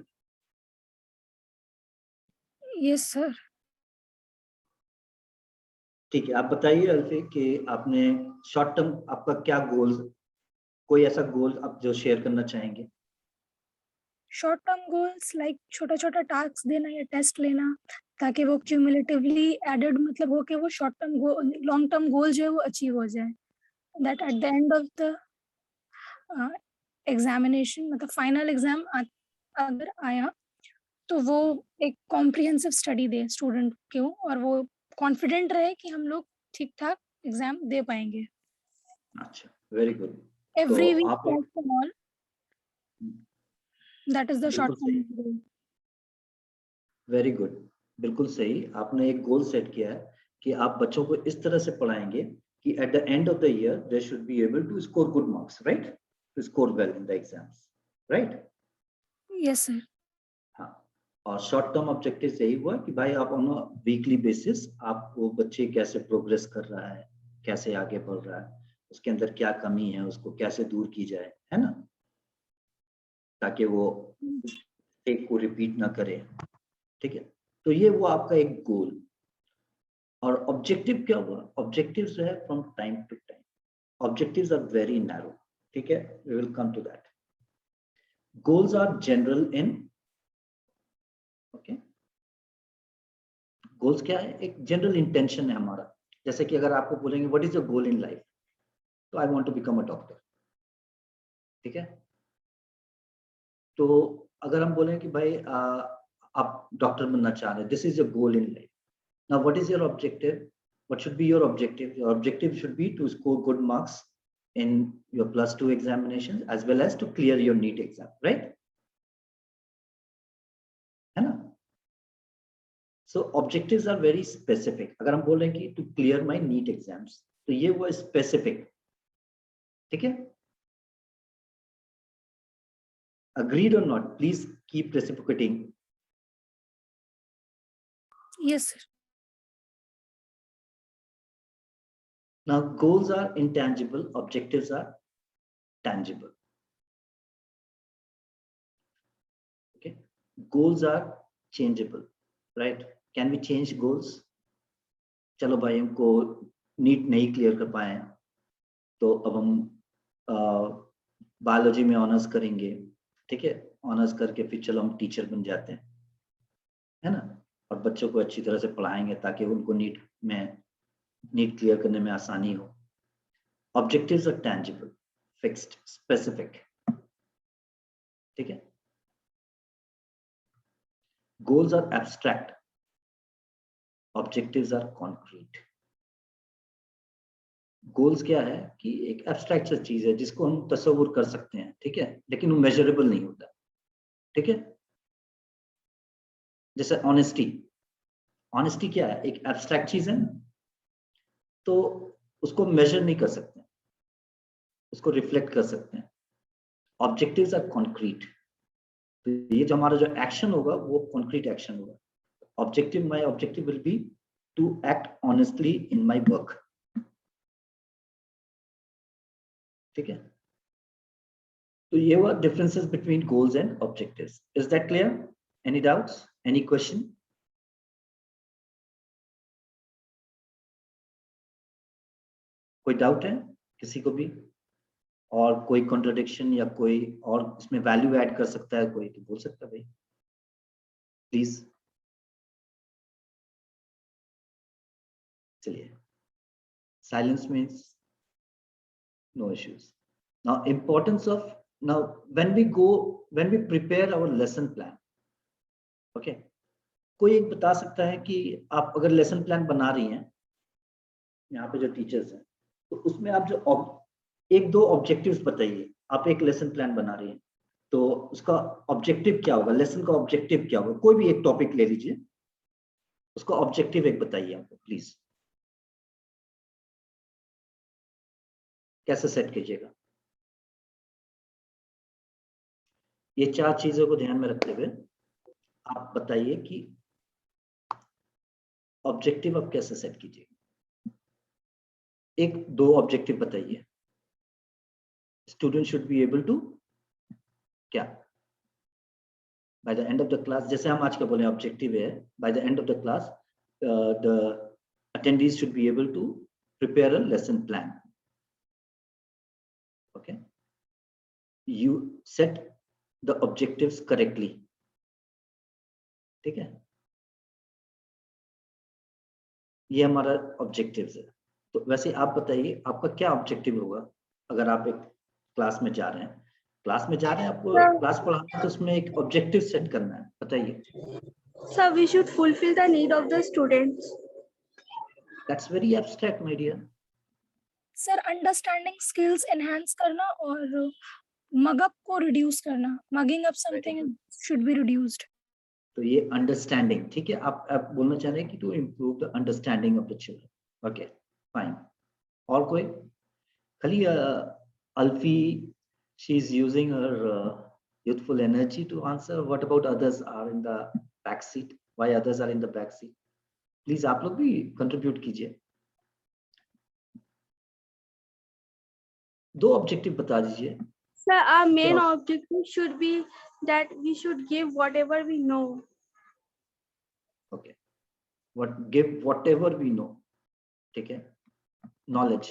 Speaker 7: Yes sir.
Speaker 1: ठीक है, आप बताइए अल्फी कि आपने शॉर्ट टर्म, आपका क्या गोल, कोई ऐसा गोल आप जो शेयर करना चाहेंगे?
Speaker 7: शॉर्ट टर्म गोल्स लाइक छोटा छोटा टास्क देना या टेस्ट लेना, ताकि वो क्यूमुलेटिवली एडेड मतलब हो के वो short term goal, long term goal जो है वो अचीव हो जाए, that at the end of the examination, मतलब फाइनल एग्जाम अगर आया तो वो एक कॉम्प्रिहेंसिव स्टडी दे स्टूडेंट को, और वो कॉन्फिडेंट रहे कि हम लोग ठीक ठाक एग्जाम दे पाएंगे।
Speaker 1: अच्छा, वेरी गुड।
Speaker 7: एवरी वीक
Speaker 1: आप
Speaker 7: all, that is the short term goal.
Speaker 1: Very good, बिल्कुल सही। आपने एक गोल सेट किया है कि आप बच्चों को इस तरह से पढ़ाएंगे कि at the end of the year they should be able to score good marks, right, to score well in the exams, right?
Speaker 7: Yes sir.
Speaker 1: हाँ, और शॉर्ट टर्म ऑब्जेक्टिव यही हुआ कि भाई आप ऑन वीकली बेसिस आप वो बच्चे कैसे प्रोग्रेस कर रहा है, कैसे आगे बढ़ रहा है, उसके अंदर क्या कमी है, उसको कैसे दूर की जाए, है ना, ताकि वो एक को रिपीट ना करे, ठीक है। तो ये वो आपका एक गोल। और ऑब्जेक्टिव क्या हुआ? ऑब्जेक्टिव्स जो है from time to time, objectives are very narrow, ठीक है, we will come to that. Goals are general in, okay, goals क्या है? एक जनरल इंटेंशन है हमारा। जैसे कि अगर आपको बोलेंगे what is your goal in life, तो I want to become a doctor, ठीक है। तो अगर हम बोलें कि भाई आप डॉक्टर बनना चाह रहे हैं, this is your goal in life. Now what is your objective? What should be your objective? Your objective should be to score good marks in your +2 examinations as well as to clear your NEET exam, right? है ना? So objectives are very specific. अगर हम बोल रहे हैं कि to clear my NEET exams, तो ये वो specific, ठीक है? Agreed or not? Please keep reciprocating.
Speaker 7: Yes, sir.
Speaker 1: Now goals are intangible, objectives are tangible. Okay, goals are changeable, right? Can we change goals? चलो भाई हमको नीट नहीं clear कर पाए हैं, तो अब हम बायोलॉजी में ऑनर्स करेंगे, ठीक है? ऑनर्स करके फिर चलो हम टीचर बन जाते हैं, है ना? और बच्चों को अच्छी तरह से पढ़ाएंगे ताकि उनको नीट क्लियर करने में आसानी हो. Objectives are tangible, fixed, specific. ठीक है? Goals are abstract. Objectives are concrete. Goals क्या है कि एक abstract सा चीज है जिसको हम तस्वीर कर सकते हैं, ठीक है? लेकिन वो measurable नहीं होता, ठीक है? जैसे honesty. Honesty क्या है? एक abstract चीज है, तो उसको measure नहीं कर सकते, उसको रिफ्लेक्ट कर सकते हैं. Objectives are concrete. तो ये जो हमारा जो एक्शन होगा वो कॉन्क्रीट एक्शन होगा. Objective, my objective will be to act honestly in my work. ठीक है? तो ये हुआ differences between goals and objectives. Is that clear? Any doubts, any question? कोई डाउट है किसी को भी, और कोई कॉन्ट्रडिक्शन या कोई और इसमें वैल्यू ऐड कर सकता है कोई, तो बोल सकता है भाई, प्लीज. चलिए, silence means no issues. Now importance of, now when we prepare our lesson plan, okay, कोई एक बता सकता है कि आप अगर लेसन प्लान बना रही हैं, यहाँ पे जो टीचर्स हैं, तो उसमें आप जो एक दो ऑब्जेक्टिव्स बताइए. आप एक लेसन प्लान बना रही हैं, तो उसका ऑब्जेक्टिव क्या होगा? लेसन का ऑब्जेक्टिव क्या होगा? कोई भी एक टॉपिक ले लीजिए, उसका ऑब्जेक्टिव एक बताइए आपको, प्लीज. कैसे सेट कीजिएगा? ये 4 चीजों को ध्यान में रखते हुए आप बताइए कि ऑब्जेक्टिव आप कैसे सेट कीजिएगा. एक दो ऑब्जेक्टिव बताइए. Student should be able to क्या by the end of the class, जैसे हम आज का बोले ऑब्जेक्टिव है, by the end of the class the attendees should be able to prepare a lesson plan. Okay, you set the objectives correctly. ठीक है? ये हमारा ऑब्जेक्टिव्स है. तो वैसे आप बताइए आपका क्या ऑब्जेक्टिव होगा अगर आप एक क्लास में जा रहे हैं. क्लास में जा रहे हैं, आपको क्लास पढ़ाना है, तो उसमें एक ऑब्जेक्टिव सेट करना है. बताइए.
Speaker 8: Sir, we should fulfill the need of the students.
Speaker 1: That's very abstract, my dear.
Speaker 7: Sir understanding skills enhance करना और मग अप को रिड्यूस करना. Mugging up something should be reduced.
Speaker 1: तो ये अंडरस्टैंडिंग, ठीक है? आप बोलना चाह रहे हैं कि to improve the understanding of the children. Okay, fine. और कोई? खाली Alfi, she is using her youthful energy to answer. What about others are in the back seat? Why others are in the back seat? Please आप लोग भी contribute कीजिए. दो objective बता दीजिए.
Speaker 8: Sir, our main objective should be that we should give whatever we know.
Speaker 1: Okay, give whatever we know. ठीक है? Knowledge.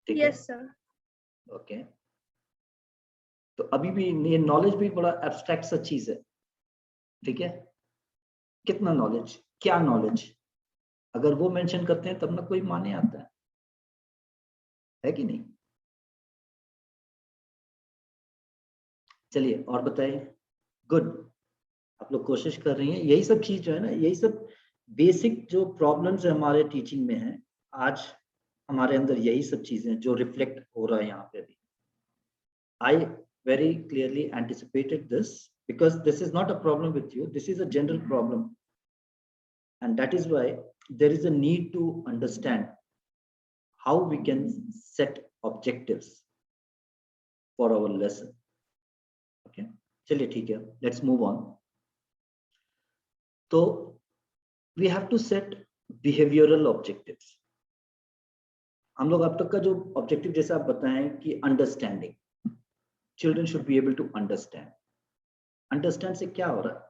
Speaker 1: ठीक है?
Speaker 8: Yes, sir.
Speaker 1: Okay. तो अभी भी ये नॉलेज भी बड़ा एब्स्ट्रैक्ट सा चीज है. ठीक है? कितना नॉलेज, क्या नॉलेज, अगर वो मेंशन करते हैं तब ना कोई माने आता है कि नहीं? चलिए और बताइए. गुड. आप लोग कोशिश कर रही हैं, यही सब चीज जो है ना, यही सब बेसिक जो प्रॉब्लम्स है हमारे टीचिंग में है, आज हमारे अंदर यही सब चीजें जो रिफ्लेक्ट हो रहा है यहाँ पे भी। I very clearly anticipated this because this is not a problem with you, this is a general problem, and that is why there is a need to understand how we can set objectives for our lesson. Okay, चलिए ठीक है, let's move on. तो we have to set behavioral objectives. हम लोग अब तक का जो ऑब्जेक्टिव जैसे आप बताएं कि understanding, children should be able to understand. Understand से क्या हो रहा है,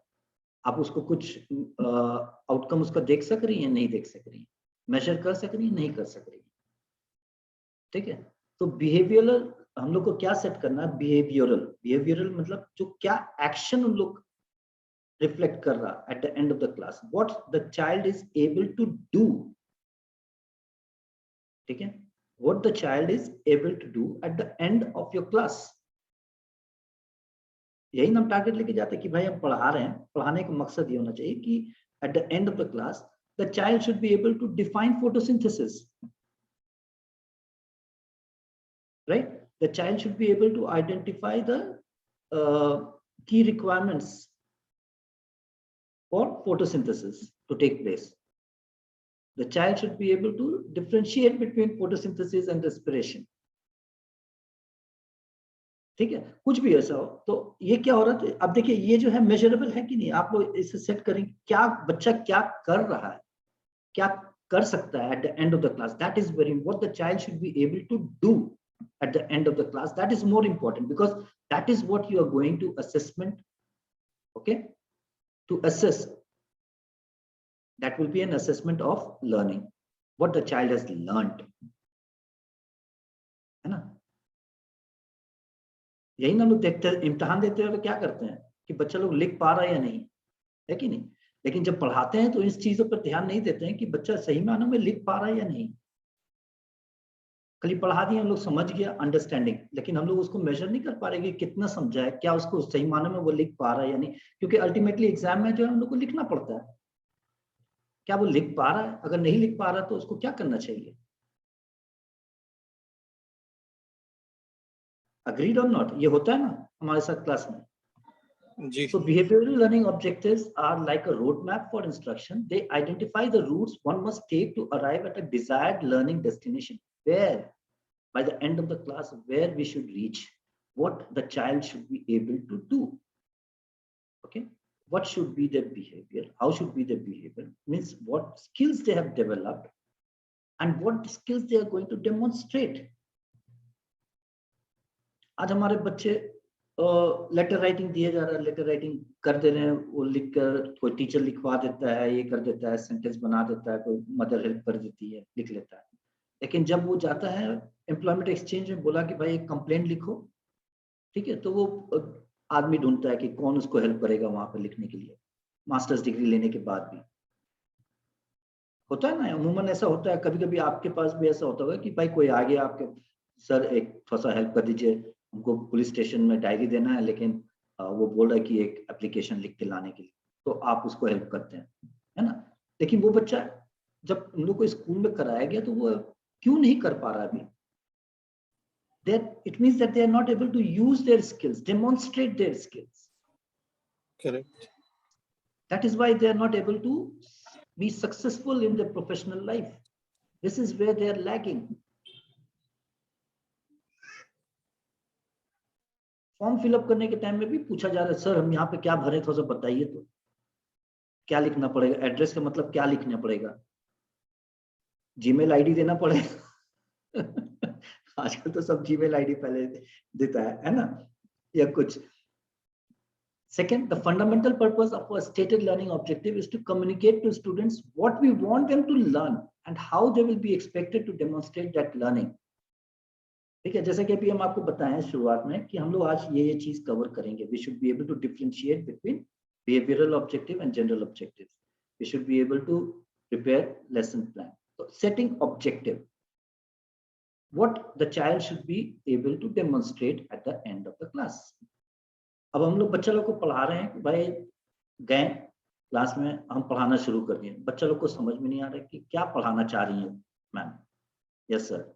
Speaker 1: आप उसको कुछ आउटकम उसका देख सक रही हैं, नहीं देख सक रही हैं, मेजर कर सक रही हैं, नहीं कर सक रही हैं, ठीक है। तो बिहेवियरल हम लोग को क्या सेट करना है, बिहेवियरल मतलब जो क्या एक्शन उन लोग रिफ्लेक्ट कर रहा at the end of the class, what the child is able to do, ठीक है, what the child is able to do at the end of your class. यही हम टारगेट लेके जाते हैं कि भाई हम पढ़ा रहे हैं, पढ़ाने का मकसद ये होना चाहिए कि at the end of the class the child should be able to define photosynthesis, right? The child should be able to identify the key requirements for photosynthesis to take place. The child should be able to differentiate between photosynthesis and respiration. ठीक है, कुछ भी ऐसा हो तो ये क्या हो रहा है, अब देखिए ये जो है मेजरेबल है कि नहीं, आप लोग इसे सेट करें, क्या बच्चा क्या कर रहा है, क्या कर सकता है at the end of the class. That is very what the child should be able to do at the end of the class. That is more important because that is what you are going to assessment, okay, to assess. That will be an assessment of learning, what the child has learned, है ना। यही ना लोग देखते हैं, इम्तिहान देते हैं तो क्या करते हैं कि बच्चा लोग लिख पा रहा है या नहीं, है कि नहीं, लेकिन जब पढ़ाते हैं तो इस चीजों पर ध्यान नहीं देते हैं कि बच्चा सही मानों में लिख पा रहा है या नहीं। खाली पढ़ा दिए हम लोग, समझ गया, अंडरस्टैंडिंग, लेकिन हम लोग उसको मेजर नहीं कर पा रहे कि कितना समझा है, क्या उसको सही मानों में वो लिख पा रहा है या नहीं, क्योंकि अल्टीमेटली एग्जाम में जो है हम लोग को लिखना पड़ता है, क्या वो लिख पा रहा है, अगर नहीं लिख पा रहा तो उसको क्या करना चाहिए। अग्रीड और नॉट, ये होता है ना हमारे साथ क्लास में
Speaker 3: जी।
Speaker 1: So behavioral learning objectives are like a roadmap for instruction. They identify the routes one must take to arrive at a desired learning destination, where by the end of the class where we should reach, what the child should be able to do, okay, what should be their behavior, how should be their behavior, means what skills they have developed and what skills they are going to demonstrate. आज हमारे बच्चे letter writing दिया जा रहा है, letter writing कर दे रहे हैं, वो लिख कर कोई टीचर लिखवा देता है, ये कर देता है, सेंटेंस बना देता है, कोई मदर हेल्प कर देती है, लिख लेता है, लेकिन जब वो जाता है एम्प्लॉयमेंट एक्सचेंज में, बोला कि भाई एक कंप्लेंट लिखो, ठीक है, तो वो आदमी ढूंढता है कि कौन उसको हेल्प करेगा वहां पर लिखने के लिए, मास्टर्स डिग्री लेने के बाद भी होता है ना, अमूमन ऐसा होता है। कभी कभी आपके पास भी ऐसा होता होगा कि भाई कोई आ गया आपके, सर एक थोड़ा सा हेल्प कर दीजिए, हमको पुलिस स्टेशन में डायरी देना है, लेकिन वो बोल रहा है कि एक एप्लीकेशन लिख के लाने के लिए, तो आप उसको हेल्प करते हैं, है ना। लेकिन वो बच्चा जब हम लोग को स्कूल में कराया गया तो वो क्यों नहीं कर पा रहा अभी, that it means that they are not able to use their skills, demonstrate their skills.
Speaker 3: Correct.
Speaker 1: That is why they are not able to be successful in their professional life. This is where they are lagging. Form fill up करने के time में भी पूछा जा रहा है, sir हम यहाँ पे क्या भरे, थोड़ा सा बताइए, तो क्या लिखना पड़ेगा, एड्रेस का मतलब क्या लिखना पड़ेगा, जीमेल आईडी देना पड़ेगा आजकल तो सब जीमेल आईडी पहले देता है ना, या कुछ। Second, the fundamental purpose of a stated learning objective is to communicate to students what we want them to learn and how they will be expected to demonstrate that learning. ठीक है, जैसे कि अभी हम आपको बताएं शुरुआत में कि हम लोग आज ये चीज कवर करेंगे। We should be able to differentiate between behavioral objective and general objectives. We should be able to prepare lesson plan. So setting objective, what the child should be able to demonstrate at the end of the class. अब हम लोग बच्चा लोग को पढ़ा रहे हैं कि भाई गए क्लास में, हम पढ़ाना शुरू कर दिए, बच्चा लोग को समझ में नहीं आ रहा है कि क्या पढ़ाना चाह रही है मैम। यस सर,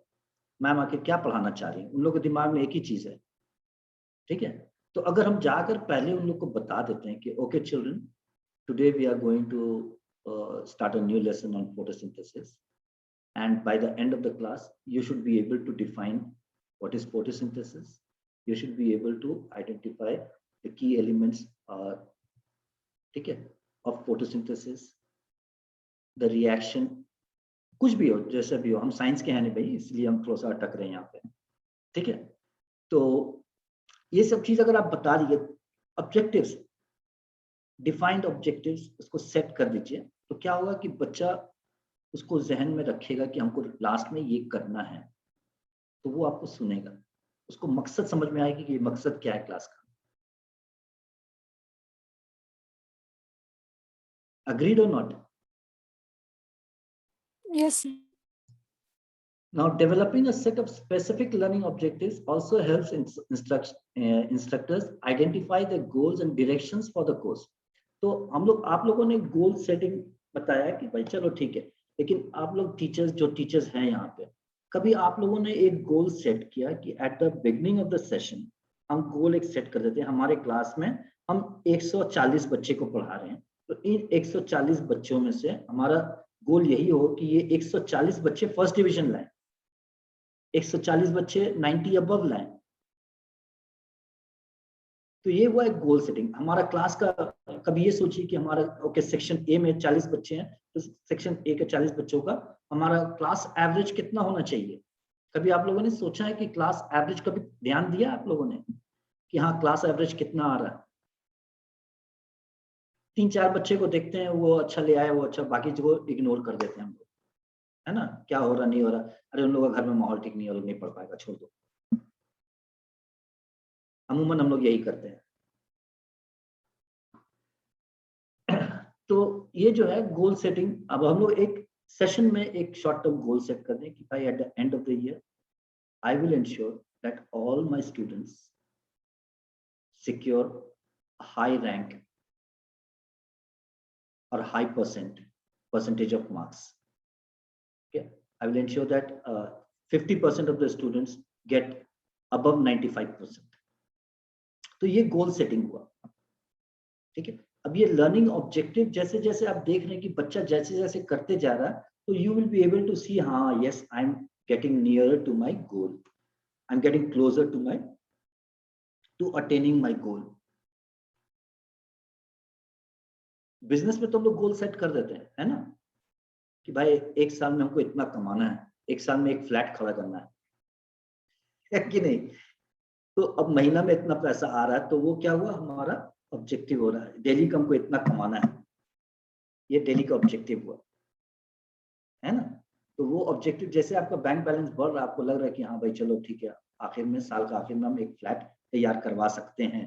Speaker 1: मैम आखिर क्या पढ़ाना चाह रही है, उन लोग के दिमाग में एक ही चीज है। ठीक है, तो अगर हम जाकर पहले उन लोग को बता देते हैं कि okay children, today we are going to start a new lesson on photosynthesis, and by the end of the class you should be able to define what is photosynthesis. You should be able to identify the key elements ठीक है of photosynthesis, the reaction, कुछ भी हो, जैसे भी हो, हम science के हैं नहीं भाई, इसलिए हम थोड़ा सा अटक रहे हैं यहाँ पे। ठीक है, तो ये सब चीज अगर आप बता दीजिए, ऑब्जेक्टिव्स, डिफाइंड ऑब्जेक्टिव्स उसको सेट कर दीजिए, तो क्या होगा कि बच्चा उसको जहन में रखेगा कि हमको लास्ट में ये करना है, तो वो आपको सुनेगा, उसको मकसद समझ में आएगी कि ये मकसद क्या है क्लास का। Agreed or not?
Speaker 7: Yes.
Speaker 1: Now, developing a set of specific learning objectives also helps instructors identify the goals and directions for the course. तो हम लोग, आप लोगों ने गोल सेटिंग बताया कि भाई चलो ठीक है, लेकिन आप लोग टीचर्स, जो टीचर्स हैं यहाँ पे, कभी आप लोगों ने एक गोल सेट किया कि at the beginning of the session हम गोल एक सेट कर देते हैं, हमारे क्लास में हम 140 बच्चे को पढ़ा रहे हैं, तो इन 140 बच्चों में से हमारा गोल यही हो कि ये 140 बच्चे फर्स्ट डिवीजन लाएं, 140 बच्चे 90 अबव लाएं। तो ये हुआ एक गोल सेटिंग हमारा क्लास का। कभी ये सोचिए कि हमारा ओके सेक्शन ए में 40 बच्चे हैं, तो सेक्शन ए के 40 बच्चों का हमारा क्लास एवरेज कितना होना चाहिए। कभी आप लोगों ने सोचा है कि क्लास एवरेज, कभी ध्यान दिया आप लोगों ने कि हाँ क्लास एवरेज कितना आ रहा है। 3-4 बच्चे को देखते हैं, वो अच्छा ले आया, वो अच्छा, बाकी को इग्नोर कर देते हैं हम लोग, है ना, क्या हो रहा नहीं हो रहा, अरे उन लोगों का घर में माहौल ठीक नहीं है, लोग नहीं पढ़ पाएगा, छोड़ दो। अमूमन हम लोग यही करते हैं। तो ये जो है गोल सेटिंग, अब हम लोग एक सेशन में एक शॉर्ट टर्म गोल सेट कर दें कि भाई eight the end of the year I will ensure that all my students secure high rank or high percentage of marks. Okay, I will ensure that 50% of the students get above 95%. तो ये goal setting हुआ। ठीक है, अब ये learning objective जैसे जैसे आप देख रहे हैं कि बच्चा जैसे जैसे करते जा रहा है, तो you will be able to see, हाँ yes I am getting nearer to my goal, I am getting closer to attaining my goal. Business में तो हम लोग गोल सेट कर देते हैं, है ना, कि भाई एक साल में हमको इतना कमाना है, एक साल में एक फ्लैट खड़ा करना है कि नहीं। तो अब महीना में इतना पैसा आ रहा है, तो वो क्या हुआ, हमारा ऑब्जेक्टिव हो रहा है, डेली का हमको इतना कमाना है, ये डेली का ऑब्जेक्टिव हुआ, है ना। तो वो ऑब्जेक्टिव, जैसे आपका बैंक बैलेंस बढ़ रहा है, आपको लग रहा है कि हाँ भाई चलो ठीक है, आखिर में, साल का आखिर में हम एक फ्लैट तैयार करवा सकते हैं,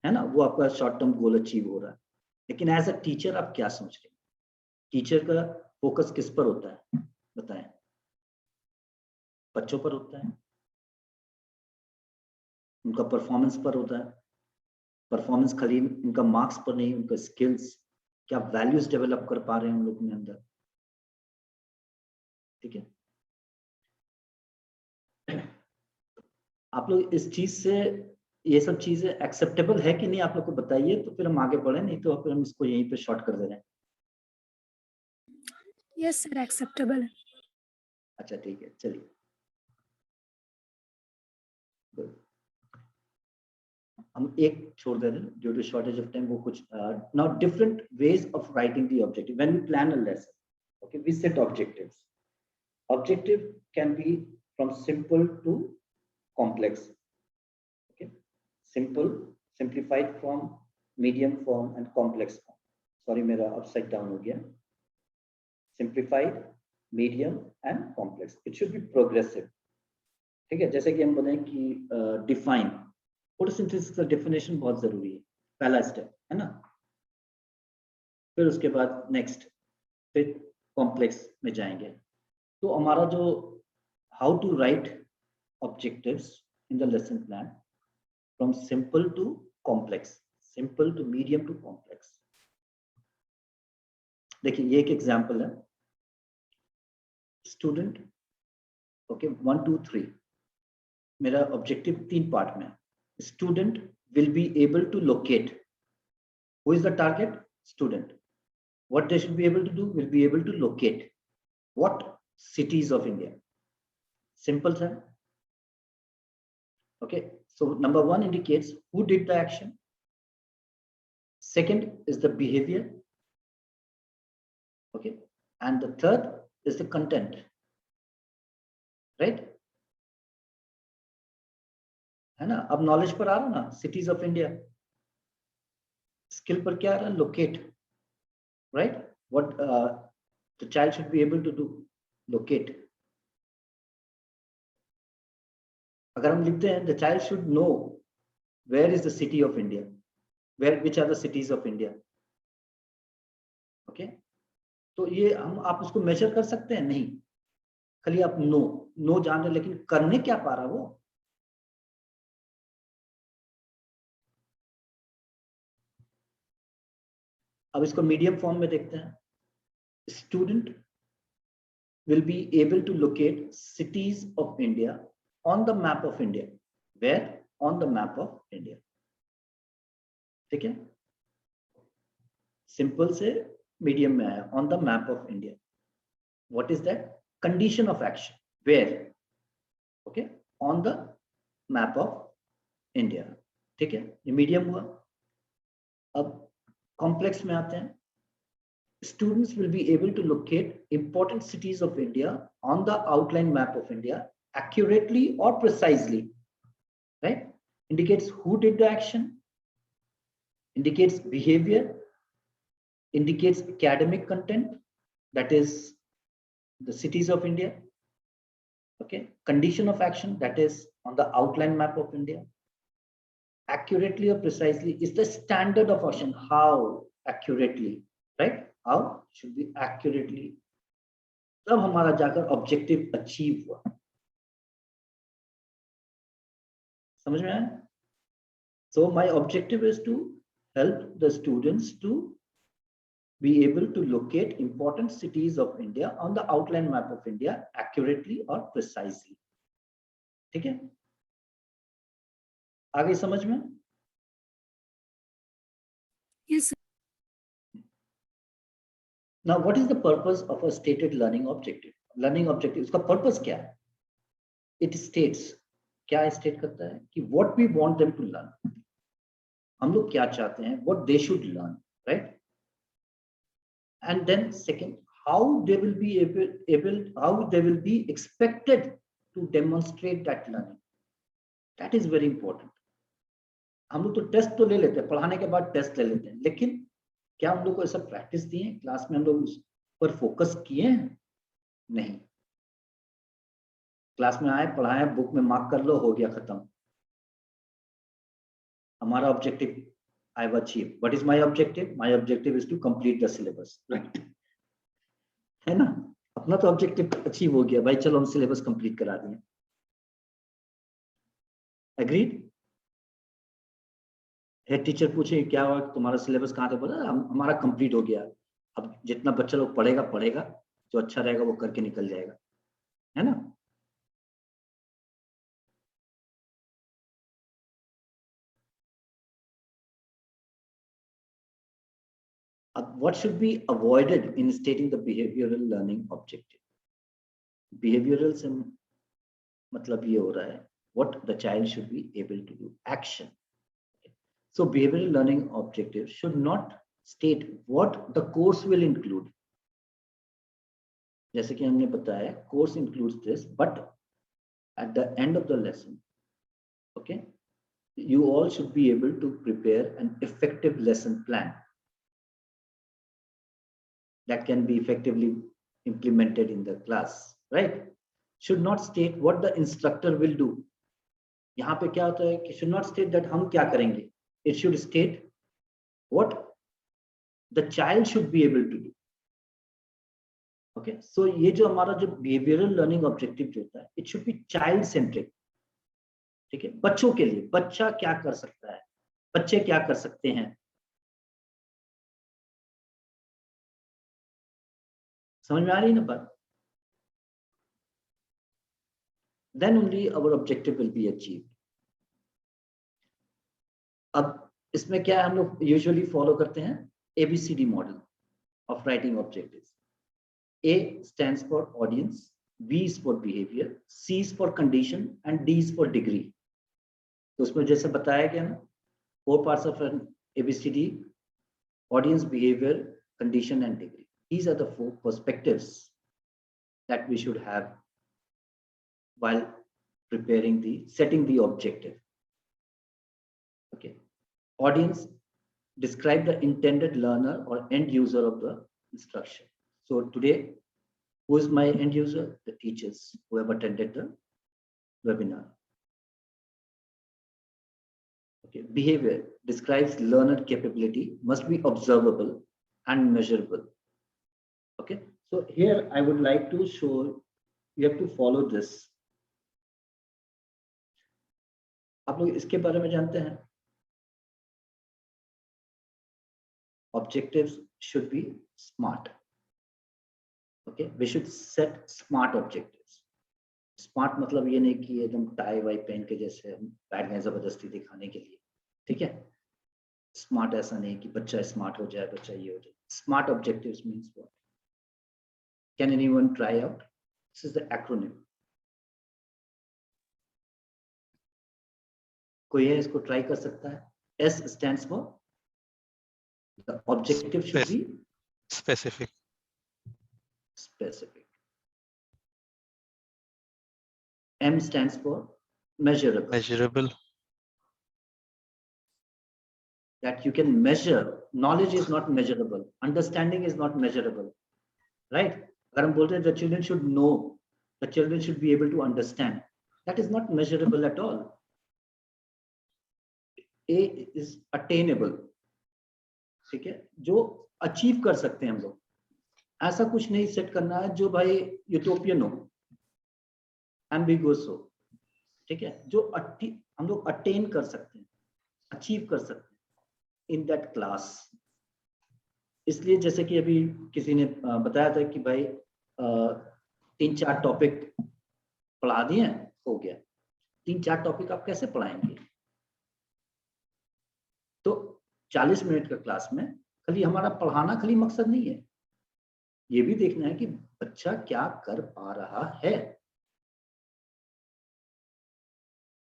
Speaker 1: है ना, वो आपका शॉर्ट टर्म गोल अचीव हो रहा है। लेकिन एज अ टीचर आप क्या सोच रहे हैं, टीचर का फोकस किस पर होता है बताएं, बच्चों पर होता है, उनका परफॉर्मेंस पर होता है। परफॉर्मेंस खाली उनका मार्क्स पर नहीं, उनका स्किल्स, क्या वैल्यूज डेवलप कर पा रहे हैं उन लोगों के अंदर। ठीक है, आप लोग इस चीज से, ये सब चीजें एक्सेप्टेबल है कि नहीं आप लोग को बताइए, तो फिर हम आगे बढ़े, नहीं तो फिर हम इसको यहीं पे शॉर्ट कर दे रहे हैं।
Speaker 7: यस सर, एक्सेप्टेबल है।
Speaker 1: अच्छा ठीक है, चलिए Good. हम एक छोड़ दे रहे हैं due to shortage of time, वो कुछ now different ways of writing the objective when we plan a lesson. Okay, we set objectives. Objective can be from simple to complex. Simple, simplified form, medium form and complex form. Sorry, मेरा upside down हो गया। Simplified, medium and complex. It should be progressive. ठीक है, जैसे कि हम बोले कि define, photosynthesis का definition बहुत जरूरी है, पहला स्टेप है ना। फिर उसके बाद next, फिर complex में जाएंगे। तो हमारा जो how to write objectives in the lesson plan, from simple to complex, simple to medium to complex. देखिए ये एक एग्जांपल है, स्टूडेंट ओके 1 2 3, मेरा ऑब्जेक्टिव 3 पार्ट में है। Student will be able to locate, who is the target? Student. What they should be able to do? Will be able to locate what cities of India. Simple, sir. Okay, so number 1 indicates who did the action. Second is the behavior. Okay, and the third is the content, right? है ना, अब knowledge पर आ रहा ना, cities of India. Skill पर क्या आ रहा, locate, right? What the child should be able to do, locate. अगर हम लिखते हैं the child should know where is the city of India, where which are the cities of India. Okay, तो ये हम आप उसको मेजर कर सकते हैं? नहीं, खाली आप नो जान रहे, लेकिन करने क्या पा रहा वो? अब इसको मीडियम फॉर्म में देखते हैं। Student will be able to locate cities of India on the map of India. Where? On the map of India. ठीक है, सिंपल से मीडियम में आया, on the map of India. What is that? Condition of action, where? Okay, on the map of India. ठीक है, ये medium हुआ। अब कॉम्प्लेक्स में आते हैं। Students will be able to locate important cities of India on the outline map of India accurately or precisely, right? Indicates who did the action, indicates behavior, indicates academic content, that is the cities of India. Okay, condition of action, that is on the outline map of India. Accurately or precisely is the standard of action. How accurately, right? How should be accurately? तब हमारा जाकर objective achieve हुआ। समझ में आया? So my objective is to help the students to be able to locate important cities of India on the outline map of India accurately or precisely. ठीक है, आगे समझ में?
Speaker 7: Yes, sir.
Speaker 1: Now, what is the purpose of a stated learning objective? Learning objective, इसका purpose क्या है? It states, क्या state करता है कि what we want them to learn. हम लोग क्या चाहते हैं? What they should learn, right? And then second, how they will be how they will be expected to demonstrate that learning. That is very important. हम लोग तो test तो ले लेते हैं, पढ़ाने के बाद टेस्ट ले लेते हैं, लेकिन क्या हम लोग को ऐसा प्रैक्टिस दिए क्लास में? हम लोग उस पर फोकस किए? नहीं। क्लास में आए, पढ़ाए, बुक में मार्क कर लो, हो गया, खत्म। हमारा objective I have achieve. What is my objective? My objective is to complete the syllabus, right? है ना, अपना तो ऑब्जेक्टिव अचीव हो गया भाई, चलो हम सिलेबस कंप्लीट करा दिए। एग्रीड? हेड टीचर पूछे क्या हुआ, तुम्हारा सिलेबस कहाँ तक? बोला हमारा कंप्लीट हो गया। अब जितना बच्चा लोग पढ़ेगा, जो अच्छा रहेगा वो करके निकल जाएगा, है ना? अब what should be avoided in stating the behavioral learning objective? Behavioral से मतलब ये हो रहा है what the child should be able to do, action. So behavioral learning objective should not state what the course will include. जैसे कि हमने बताया, course includes this, but at the end of the lesson, okay, you all should be able to prepare an effective lesson plan that can be effectively implemented in the class, right? Should not state what the instructor will do. यहाँ पे क्या होता है कि should not state that हम क्या करेंगे. It should state what the child should be able to do. Okay, so ये जो हमारा जो behavioral learning objective जो होता है, it should be child centric. ठीक है, बच्चों के लिए, बच्चा क्या कर सकता है, बच्चे क्या कर सकते हैं, समझ में आ रही है ना बात? Then only our objective will be achieved. अब इसमें क्या है, हम लोग यूजुअली फॉलो करते हैं ABCD model of writing objectives. A stands for audience, B is for behavior, C is for condition and D is for degree. तो उसमें जैसे बताया गया ना, 4 parts of an ABCD: audience, behavior, condition and degree. These are the 4 perspectives that we should have while preparing setting the objective. Okay. Audience describe the intended learner or end user of the instruction. So today, who is my end user? The teachers who have attended the webinar. Okay. Behavior describes learner capability, must be observable and measurable. Okay. So here I would like to show, you have to follow this. आप लोग इसके बारे में जानते हैं? Objectives should be smart. Okay, we should set smart objectives. Smart मतलब ये नहीं कि एकदम टाई वाई पहन के जैसे हम बैठ गए जबरदस्ती दिखाने के लिए, ठीक है? स्मार्ट ऐसा नहीं कि बच्चा स्मार्ट हो जाए, बच्चा ये हो जाए. Smart objectives means what? Can anyone try out? This is the acronym. कोई है इसको ट्राई कर सकता है? S stands for the objective should be
Speaker 3: specific.
Speaker 1: Specific. M stands for measurable.
Speaker 3: Measurable.
Speaker 1: That you can measure. Knowledge is not measurable. Understanding is not measurable. Right? अगर हम बोलते हैं the children should know, the children should be able to understand. That is not measurable at all. A is attainable. ठीक है, जो achieve कर सकते हैं हम लोग. ऐसा कुछ नहीं सेट करना है जो भाई यूटोपियन हो, एम्बिगुअस हो, ठीक है, जो हम लोग अटेन कर सकते हैं, अचीव कर सकते हैं इन दैट क्लास. इसलिए जैसे कि अभी किसी ने बताया था कि भाई 3-4 टॉपिक पढ़ा दिए, हो गया. 3-4 टॉपिक आप कैसे पढ़ाएंगे? तो 40 मिनट का क्लास में खाली हमारा पढ़ाना खाली मकसद नहीं है, ये भी देखना है कि बच्चा क्या कर पा रहा है.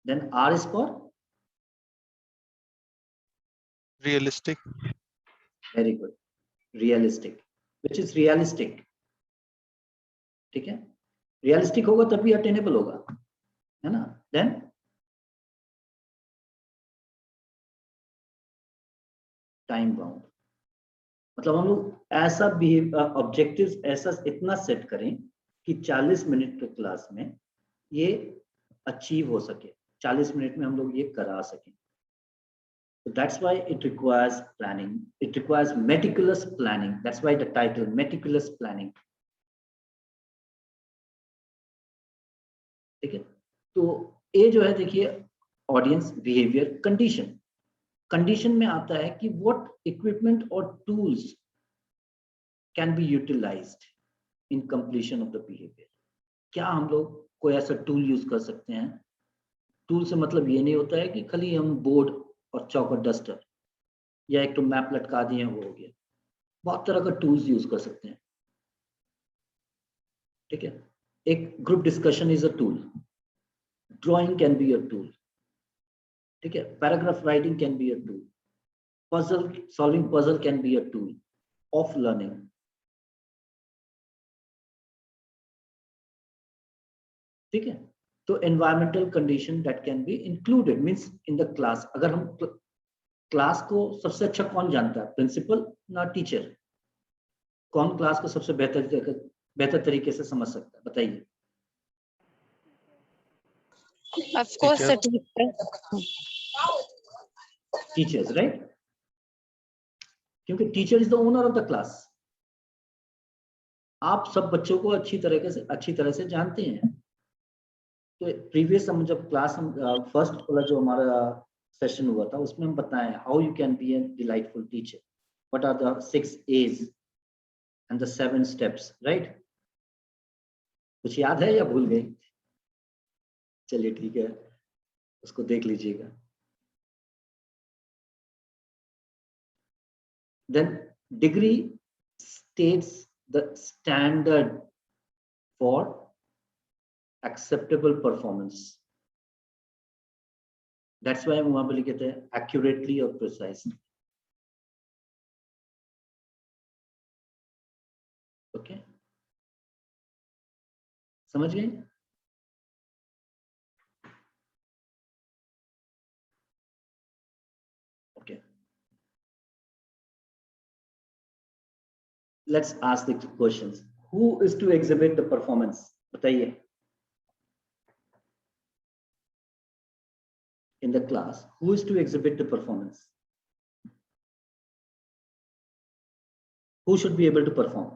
Speaker 1: Then R is for
Speaker 3: Realistic.
Speaker 1: very good, realistic. Which is realistic? ठीक है, रियलिस्टिक होगा तभी अटेनेबल होगा, है ना? Then टाइम बाउंड, मतलब हम लोग ऐसा ऑब्जेक्टिव्स ऐसा इतना सेट करें कि 40 मिनट के क्लास में ये अचीव हो सके, 40 मिनट में हम लोग ये करा सकें. So that's why it requires planning. It requires meticulous planning. That's why the title, meticulous planning. ठीक है, तो ये जो है देखिए, ऑडियंस, बिहेवियर, कंडीशन. कंडीशन में आता है कि what equipment or tools can be utilized in completion of the behavior. क्या हम लोग कोई ऐसा टूल यूज कर सकते हैं? टूल से मतलब ये नहीं होता है कि खाली हम बोर्ड और चौक और डस्टर या एक तो मैप लटका दिए वो हो गया. बहुत तरह का टूल्स यूज कर सकते हैं, ठीक है. एक group discussion is a tool, drawing can be a tool, ठीक है, paragraph writing can be a tool, puzzle solving puzzle can be a tool of learning. ठीक है, तो environmental condition that can be included means in the class. अगर हम class को सबसे अच्छा कौन जानता है? प्रिंसिपल ना टीचर? कौन क्लास को सबसे बेहतर तरीके से समझ सकता है, बताइए?
Speaker 5: Of course, the teacher.
Speaker 1: Teachers, right? क्योंकि teacher is the owner of the class. आप सब बच्चों को अच्छी तरह से जानते हैं. तो प्रीवियस हम जब क्लास फर्स्ट वाला जो हमारा सेशन हुआ था, उसमें हम बताएं how you can be a delightful teacher, what are the 6 A's and the 7 steps, right? कुछ याद है या भूल गए? चलिए ठीक है, उसको देख लीजिएगा। Then degree states the standard for acceptable performance. That's why हम वहां पे लिखे थे accurately और precisely. Okay, समझ गए? Okay, let's ask the questions. Who is to exhibit the performance? बताइए. In the class, who is to exhibit the performance? Who should be able to perform?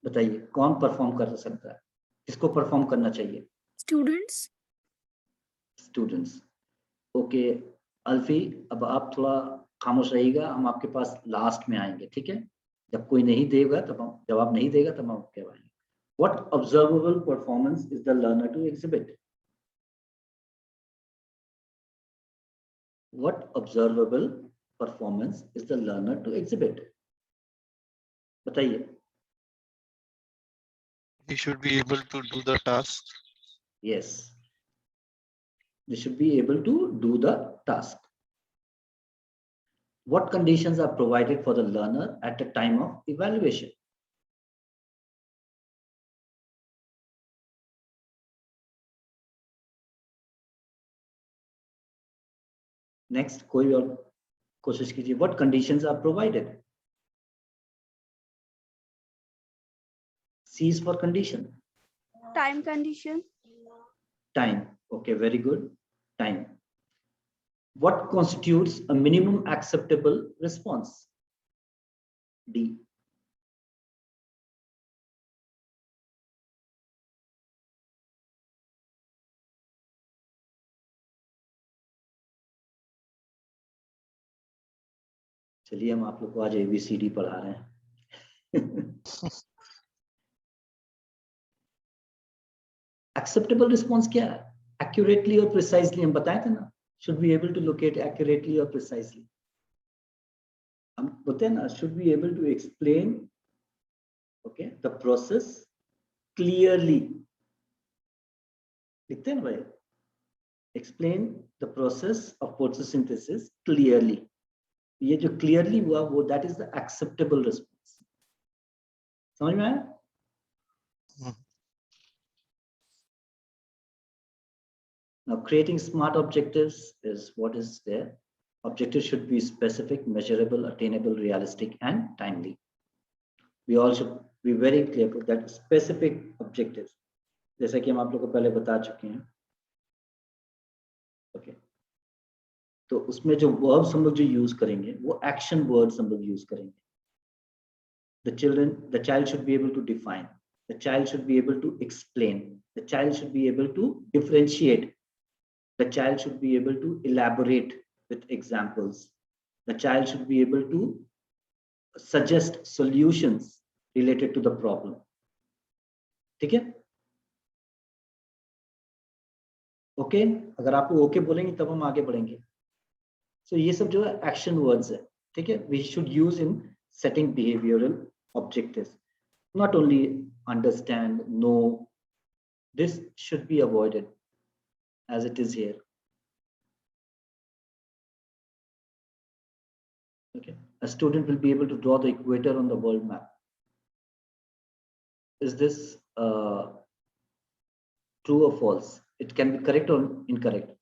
Speaker 1: बताइए, कौन परफॉर्म कर सकता है? किसको परफॉर्म करना चाहिए?
Speaker 7: Students.
Speaker 1: Students. Okay, अल्फी, अब आप थोड़ा खामोश रहिएगा, हम आपके पास लास्ट में आएंगे, ठीक है? जब कोई नहीं देगा तब हम जवाब नहीं देगा तब हम आपके आएंगे. What observable performance is the learner to exhibit? What observable performance is the learner to exhibit? बताइए.
Speaker 3: He should be able to do the task.
Speaker 1: Yes, they should be able to do the task. What conditions are provided for the learner at the time of evaluation? Next, कोई और कोशिश कीजिए. What conditions are provided? C is for condition.
Speaker 8: Time condition.
Speaker 1: Time. Okay, very good. Time. What constitutes a minimum acceptable response? D. चलिए हम आप लोग को आज ABCD पढ़ा रहे हैं. एक्सेप्टेबल रिस्पॉन्स क्या है? एक्यूरेटली और प्रिसाइजली हम बताए थे ना, should be able to locate accurately और प्रिसाइजली. हम बोलते हैं ना, should be able to explain okay the process clearly. लिखते हैं ना भाई, explain the process of photosynthesis clearly. ये जो क्लियरली हुआ वो that is the acceptable response. समझ में आया? Now, creating smart objectives is what is there. Objectives should be specific, measurable, attainable, realistic, and timely. We all should be very clear that specific objectives. जैसा कि हम आप लोगों को पहले बता चुके हैं. Okay. तो उसमें जो verbs हम लोग जो use करेंगे, वो action words हम लोग use करेंगे. The child should be able to define. The child should be able to explain. The child should be able to differentiate. The child should be able to elaborate with examples. The child should be able to suggest solutions related to the problem. ठीक है? Okay, अगर आप okay बोलेंगे तब हम आगे बढ़ेंगे. So ये सब जो है एक्शन वर्ड्स है, ठीक है? We should use in setting behavioral objectives. Not only understand, know. This should be avoided as it is here. Okay, a student will be able to draw the equator on the world map. Is this true or false? It can be correct or incorrect.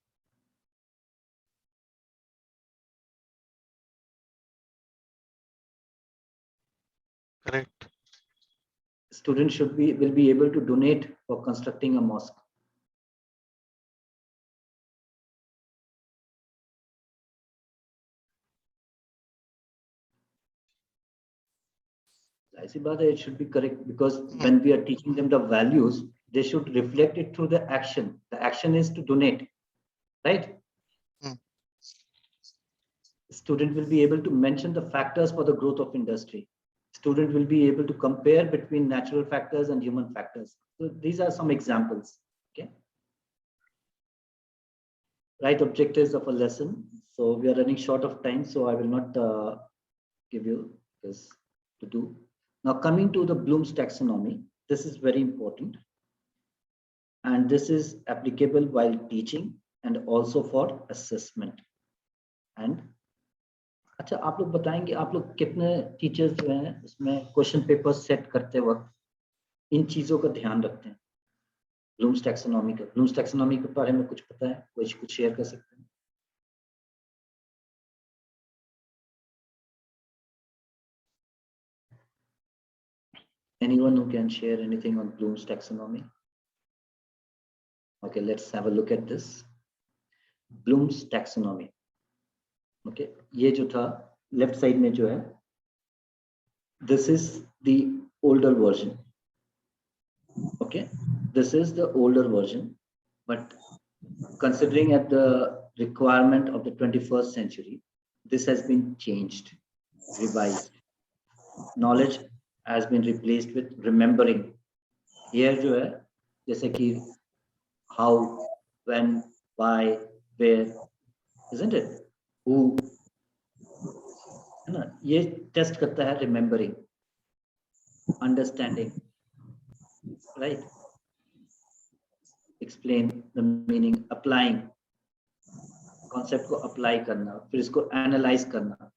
Speaker 3: Correct.
Speaker 1: Students will be able to donate for constructing a mosque. ऐसी बात है, it should be correct because when we are teaching them the values, they should reflect it through the action. The action is to donate, right? Student will be able to mention the factors for the growth of industry. Student will be able to compare between natural factors and human factors. So these are some examples. Okay. Right objectives of a lesson. So we are running short of time, so I will not give you this to do. Now coming to the Bloom's taxonomy, this is very important. And this is applicable while teaching and also for assessment. And अच्छा, आप लोग बताएंगे आप लोग कितने teachers जो हैं उसमें क्वेश्चन पेपर सेट करते वक्त इन चीजों का ध्यान रखते हैं? ब्लूम्स टैक्सोनॉमी के बारे में कुछ पता है? कोई कुछ शेयर कर सकते हैं? Anyone who can share anything on Bloom's taxonomy? Okay, let's have a look at this. Bloom's taxonomy. Okay, ये जो था लेफ्ट साइड में जो है, this is the older version. Okay, this is the older version, but considering at the requirement of the 21st century, this has been changed, revised. Knowledge has been replaced with remembering. Here जो है जैसे कि how, when, why, where, isn't it? Who, है ना? ये test करता है remembering, understanding, right? Explain the meaning, applying, concept को apply करना, फिर इसको analyze करना.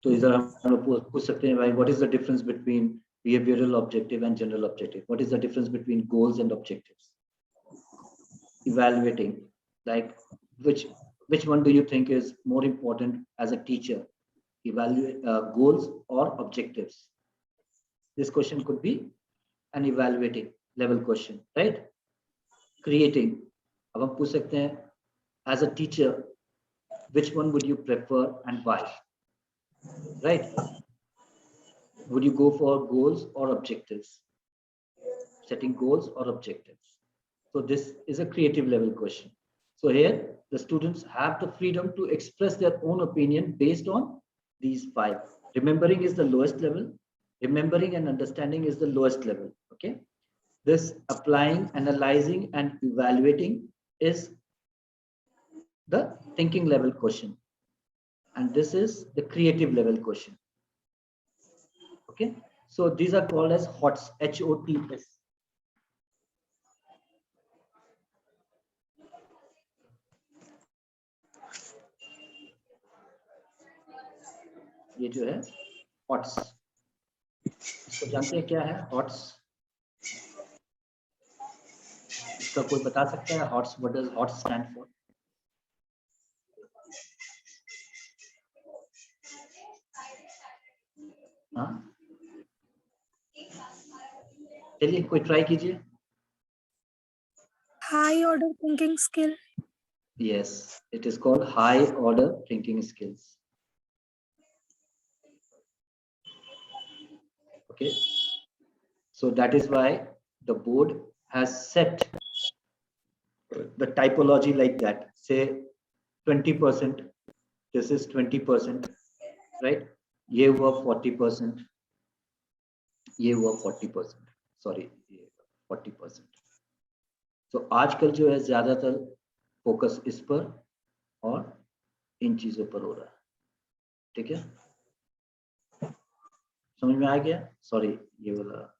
Speaker 1: तो इधर हम लोग पूछ सकते हैं भाई, what is the difference between behavioral objective and general objective? What is the difference between goals and objectives? Evaluating, like which one do you think is more important as a teacher? Evaluate goals or objectives? This question could be an evaluating level question, right? Creating, अब हम पूछ सकते हैं as a teacher, which one would you prefer and why? Right? Would you go for goals or objectives? Setting goals or objectives. So this is a creative level question. So here the students have the freedom to express their own opinion based on these 5. Remembering is the lowest level. Remembering and understanding is the lowest level. Okay. This applying, analyzing, and evaluating is the thinking level question. And this is the creative level question. Okay. So these are called as HOTS, H-O-T-S. ये जो है HOTS, इसको जानते हैं क्या है HOTS? इसका कोई बता सकता है HOTS? What does HOTS stand for? हाँ, चलिए कोई ट्राई कीजिए.
Speaker 7: High order thinking skill.
Speaker 1: Yes, it is called high order thinking skills. Okay, so that is why the board has set the typology like that. Say 20%, this is 20%, right? ये हुआ 40%, ये हुआ 40%, sorry, 40%. तो आजकल जो है ज्यादातर फोकस इस पर और इन चीजों पर हो रहा है. ठीक है, समझ में आ गया? सॉरी, ये वाला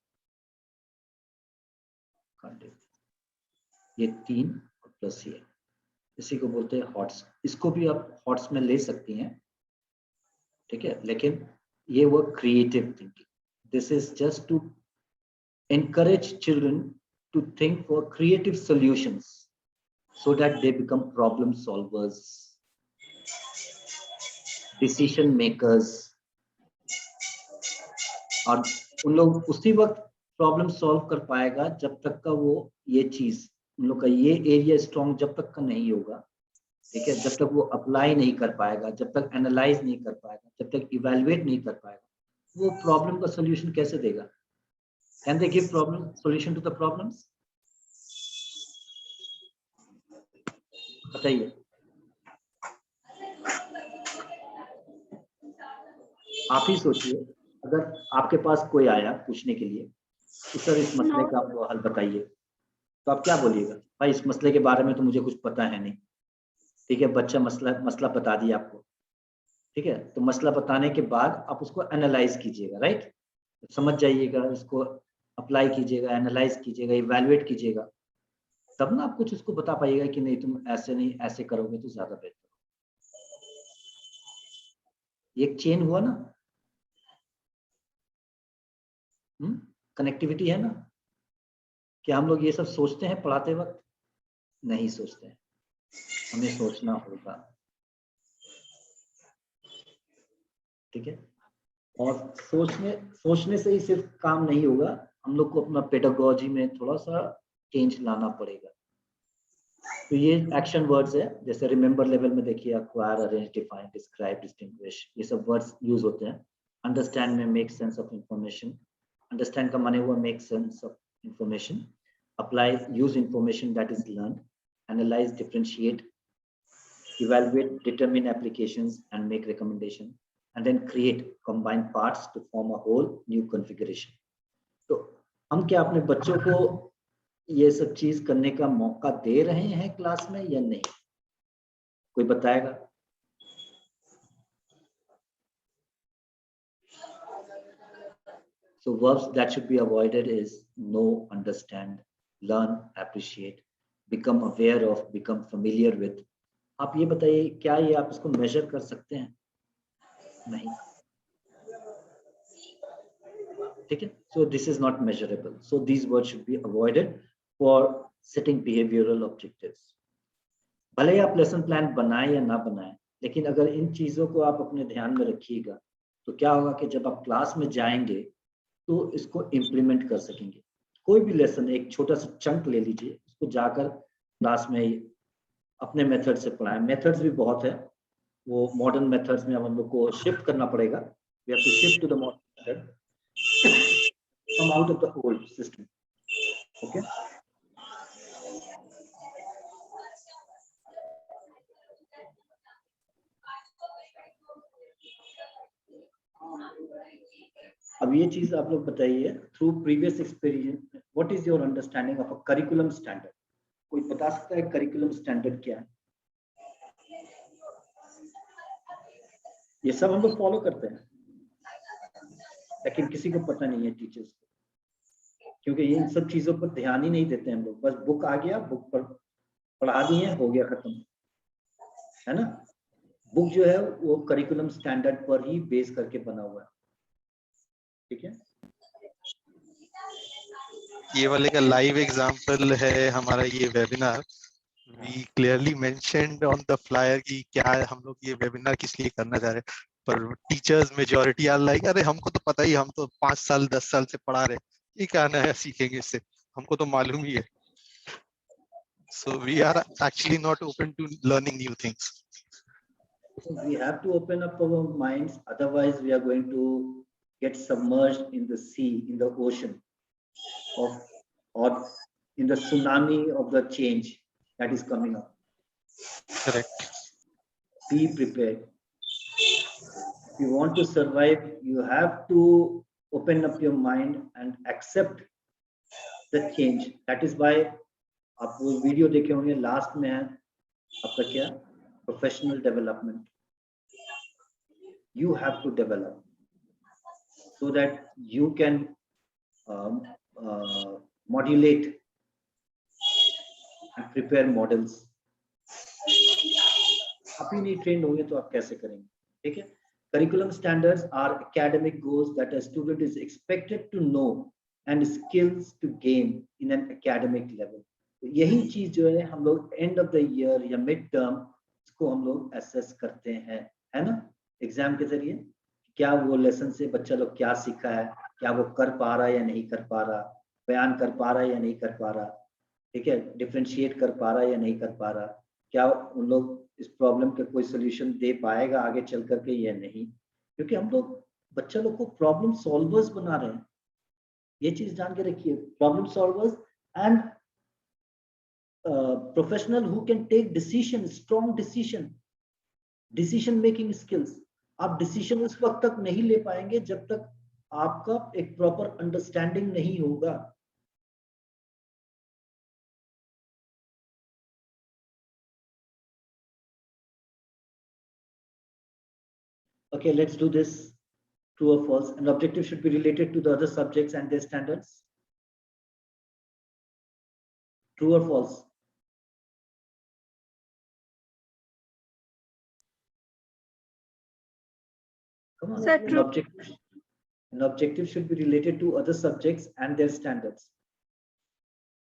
Speaker 1: ये 3 प्लस ये, इसी को बोलते हैं हॉट्स. इसको भी आप हॉट्स में ले सकती हैं. ठीक है, लेकिन ये वो creative thinking. This is just to encourage children to think for creative solutions so that they become problem solvers, decision makers. और उन लोग उसी वक्त प्रॉब्लम सॉल्व कर पाएगा जब तक का वो ये चीज, उन लोग का ये एरिया स्ट्रॉन्ग जब तक का नहीं होगा. ठीक है, जब तक वो अप्लाई नहीं कर पाएगा, जब तक एनालाइज नहीं कर पाएगा, जब तक इवेलुएट नहीं कर पाएगा, वो प्रॉब्लम का सोल्यूशन कैसे देगा? Can they give solution to the problems? बताइए. आप ही सोचिए, अगर आपके पास कोई आया पूछने के लिए कि सर इस मसले का आपको हल बताइए, तो आप क्या बोलिएगा? भाई इस मसले के बारे में तो मुझे कुछ पता है नहीं। ठीक है, बच्चा मसला बता दिया आपको, ठीक है, तो मसला बताने के बाद आप उसको एनालाइज कीजिएगा, राइट? समझ जाइएगा, उसको अप्लाई कीजिएगा, एनालाइज कीजिएगा, इवैल्यूएट कीजिएगा, तब ना आप कुछ उसको बता पाइएगा कि नहीं तुम ऐसे नहीं ऐसे करोगे तो ज्यादा बेहतर। एक चेन हुआ ना, कनेक्टिविटी है ना। क्या हम लोग ये सब सोचते हैं पढ़ाते वक्त? नहीं सोचते हैं, हमें सोचना होगा, ठीक है। और सोचने से ही सिर्फ काम नहीं होगा, हम लोग को अपना पेडागोजी में थोड़ा सा चेंज लाना पड़ेगा। तो ये एक्शन वर्ड्स है, जैसे रिमेंबर लेवल में देखिए, acquire, arrange, define, describe, distinguish, ये सब वर्ड्स यूज होते हैं। अंडरस्टैंड में make sense of information, understand का माने हुआ make sense of information, apply, use information that is learned, analyse, differentiate, evaluate, determine applications and make recommendation, and then create, combine parts to form a whole new configuration. तो हम क्या अपने बच्चों को ये सब चीज करने का मौका दे रहे हैं क्लास में या नहीं? कोई बताएगा? So verbs that should be avoided is know, understand, learn, appreciate, become aware of, become familiar with. आप ये बताइए, क्या ये आप इसको मेजर कर सकते हैं? नहीं, ठीक है। So this is not measurable. So these words should be avoided for setting behavioral objectives. भले ही आप लेसन प्लान बनाएं या ना बनाएं, लेकिन अगर इन चीजों को आप अपने ध्यान में रखिएगा तो क्या होगा कि जब आप क्लास में जाएंगे तो इसको इम्प्लीमेंट कर सकेंगे। कोई भी लेसन एक छोटा सा चंक ले लीजिए, उसको जाकर क्लास में अपने मेथड से पढ़ाएं। मेथड्स भी बहुत है, वो मॉडर्न मेथड्स में अब हम लोग को शिफ्ट करना पड़ेगा। We have to shift to the modern method, come out of the old system. Okay, अब ये चीज आप लोग बताइए, through previous experience what is your understanding of a curriculum standard? कोई बता सकता है करिकुलम स्टैंडर्ड क्या है? ये सब हम लोग फॉलो करते हैं, लेकिन किसी को पता नहीं है, टीचर्स को, क्योंकि ये इन सब चीजों पर ध्यान ही नहीं देते हम लोग। बस बुक आ गया, बुक पर पढ़ा दिए, हो गया, खत्म, है ना। बुक जो है वो करिकुलम स्टैंडर्ड पर ही बेस करके बना हुआ है, ठीक है।
Speaker 3: ये वाले का लाइव एग्जांपल है हमारा ये webinar. We clearly mentioned on the flyer कि क्या हम लोग ये वेबिनार किस लिए करना चाह रहे हैं, पर टीचर्स मेजॉरिटी आर लाइक अरे हमको तो पता ही, हम तो 5 साल 10 साल से पढ़ा रहे, ये क्या नया सीखेंगे इससे, हमको तो मालूम ही है। So we are actually not open to learning new things.
Speaker 1: So we have to open up our minds, otherwise we are going to get submerged in the sea, in the ocean of, or in the tsunami of the change that is coming up.
Speaker 3: Correct.
Speaker 1: Be prepared. If you want to survive, you have to open up your mind and accept the change. That is why आप वो video देखे होंगे, last में है आपका क्या, professional development. You have to develop so that you can modulate and prepare models. आप ही नहीं ट्रेंड होंगे तो आप कैसे करेंगे, ठीक है। Curriculum standards are academic goals that a student is expected to know and skills to gain in an academic level. यही चीज जो है हम लोग एंड ऑफ द ईयर या मिड टर्म इसको हम लोग एसेस करते हैं, है ना, एग्जाम के जरिए। क्या वो लेसन से बच्चा लोग क्या सीखा है, क्या वो कर पा रहा है या नहीं कर पा रहा, बयान कर पा रहा है या नहीं कर पा रहा, ठीक है, डिफरेंशिएट कर पा रहा है या नहीं कर पा रहा, क्या उन लोग इस प्रॉब्लम का कोई सोल्यूशन दे पाएगा आगे चल करके या नहीं। क्योंकि हम लोग बच्चा लोग को प्रॉब्लम सॉल्वर्स बना रहे हैं, ये चीज जान के रखिए। Problem solvers and professional who can take decision, strong decision making skills. आप डिसीजन उस वक्त तक नहीं ले पाएंगे जब तक आपका एक प्रॉपर अंडरस्टैंडिंग नहीं होगा। Okay, let's do this. True or false? An objective should be related to the other subjects and their standards. True or false? Come on.
Speaker 8: Sir, true.
Speaker 1: An objective should be related to other subjects and their standards.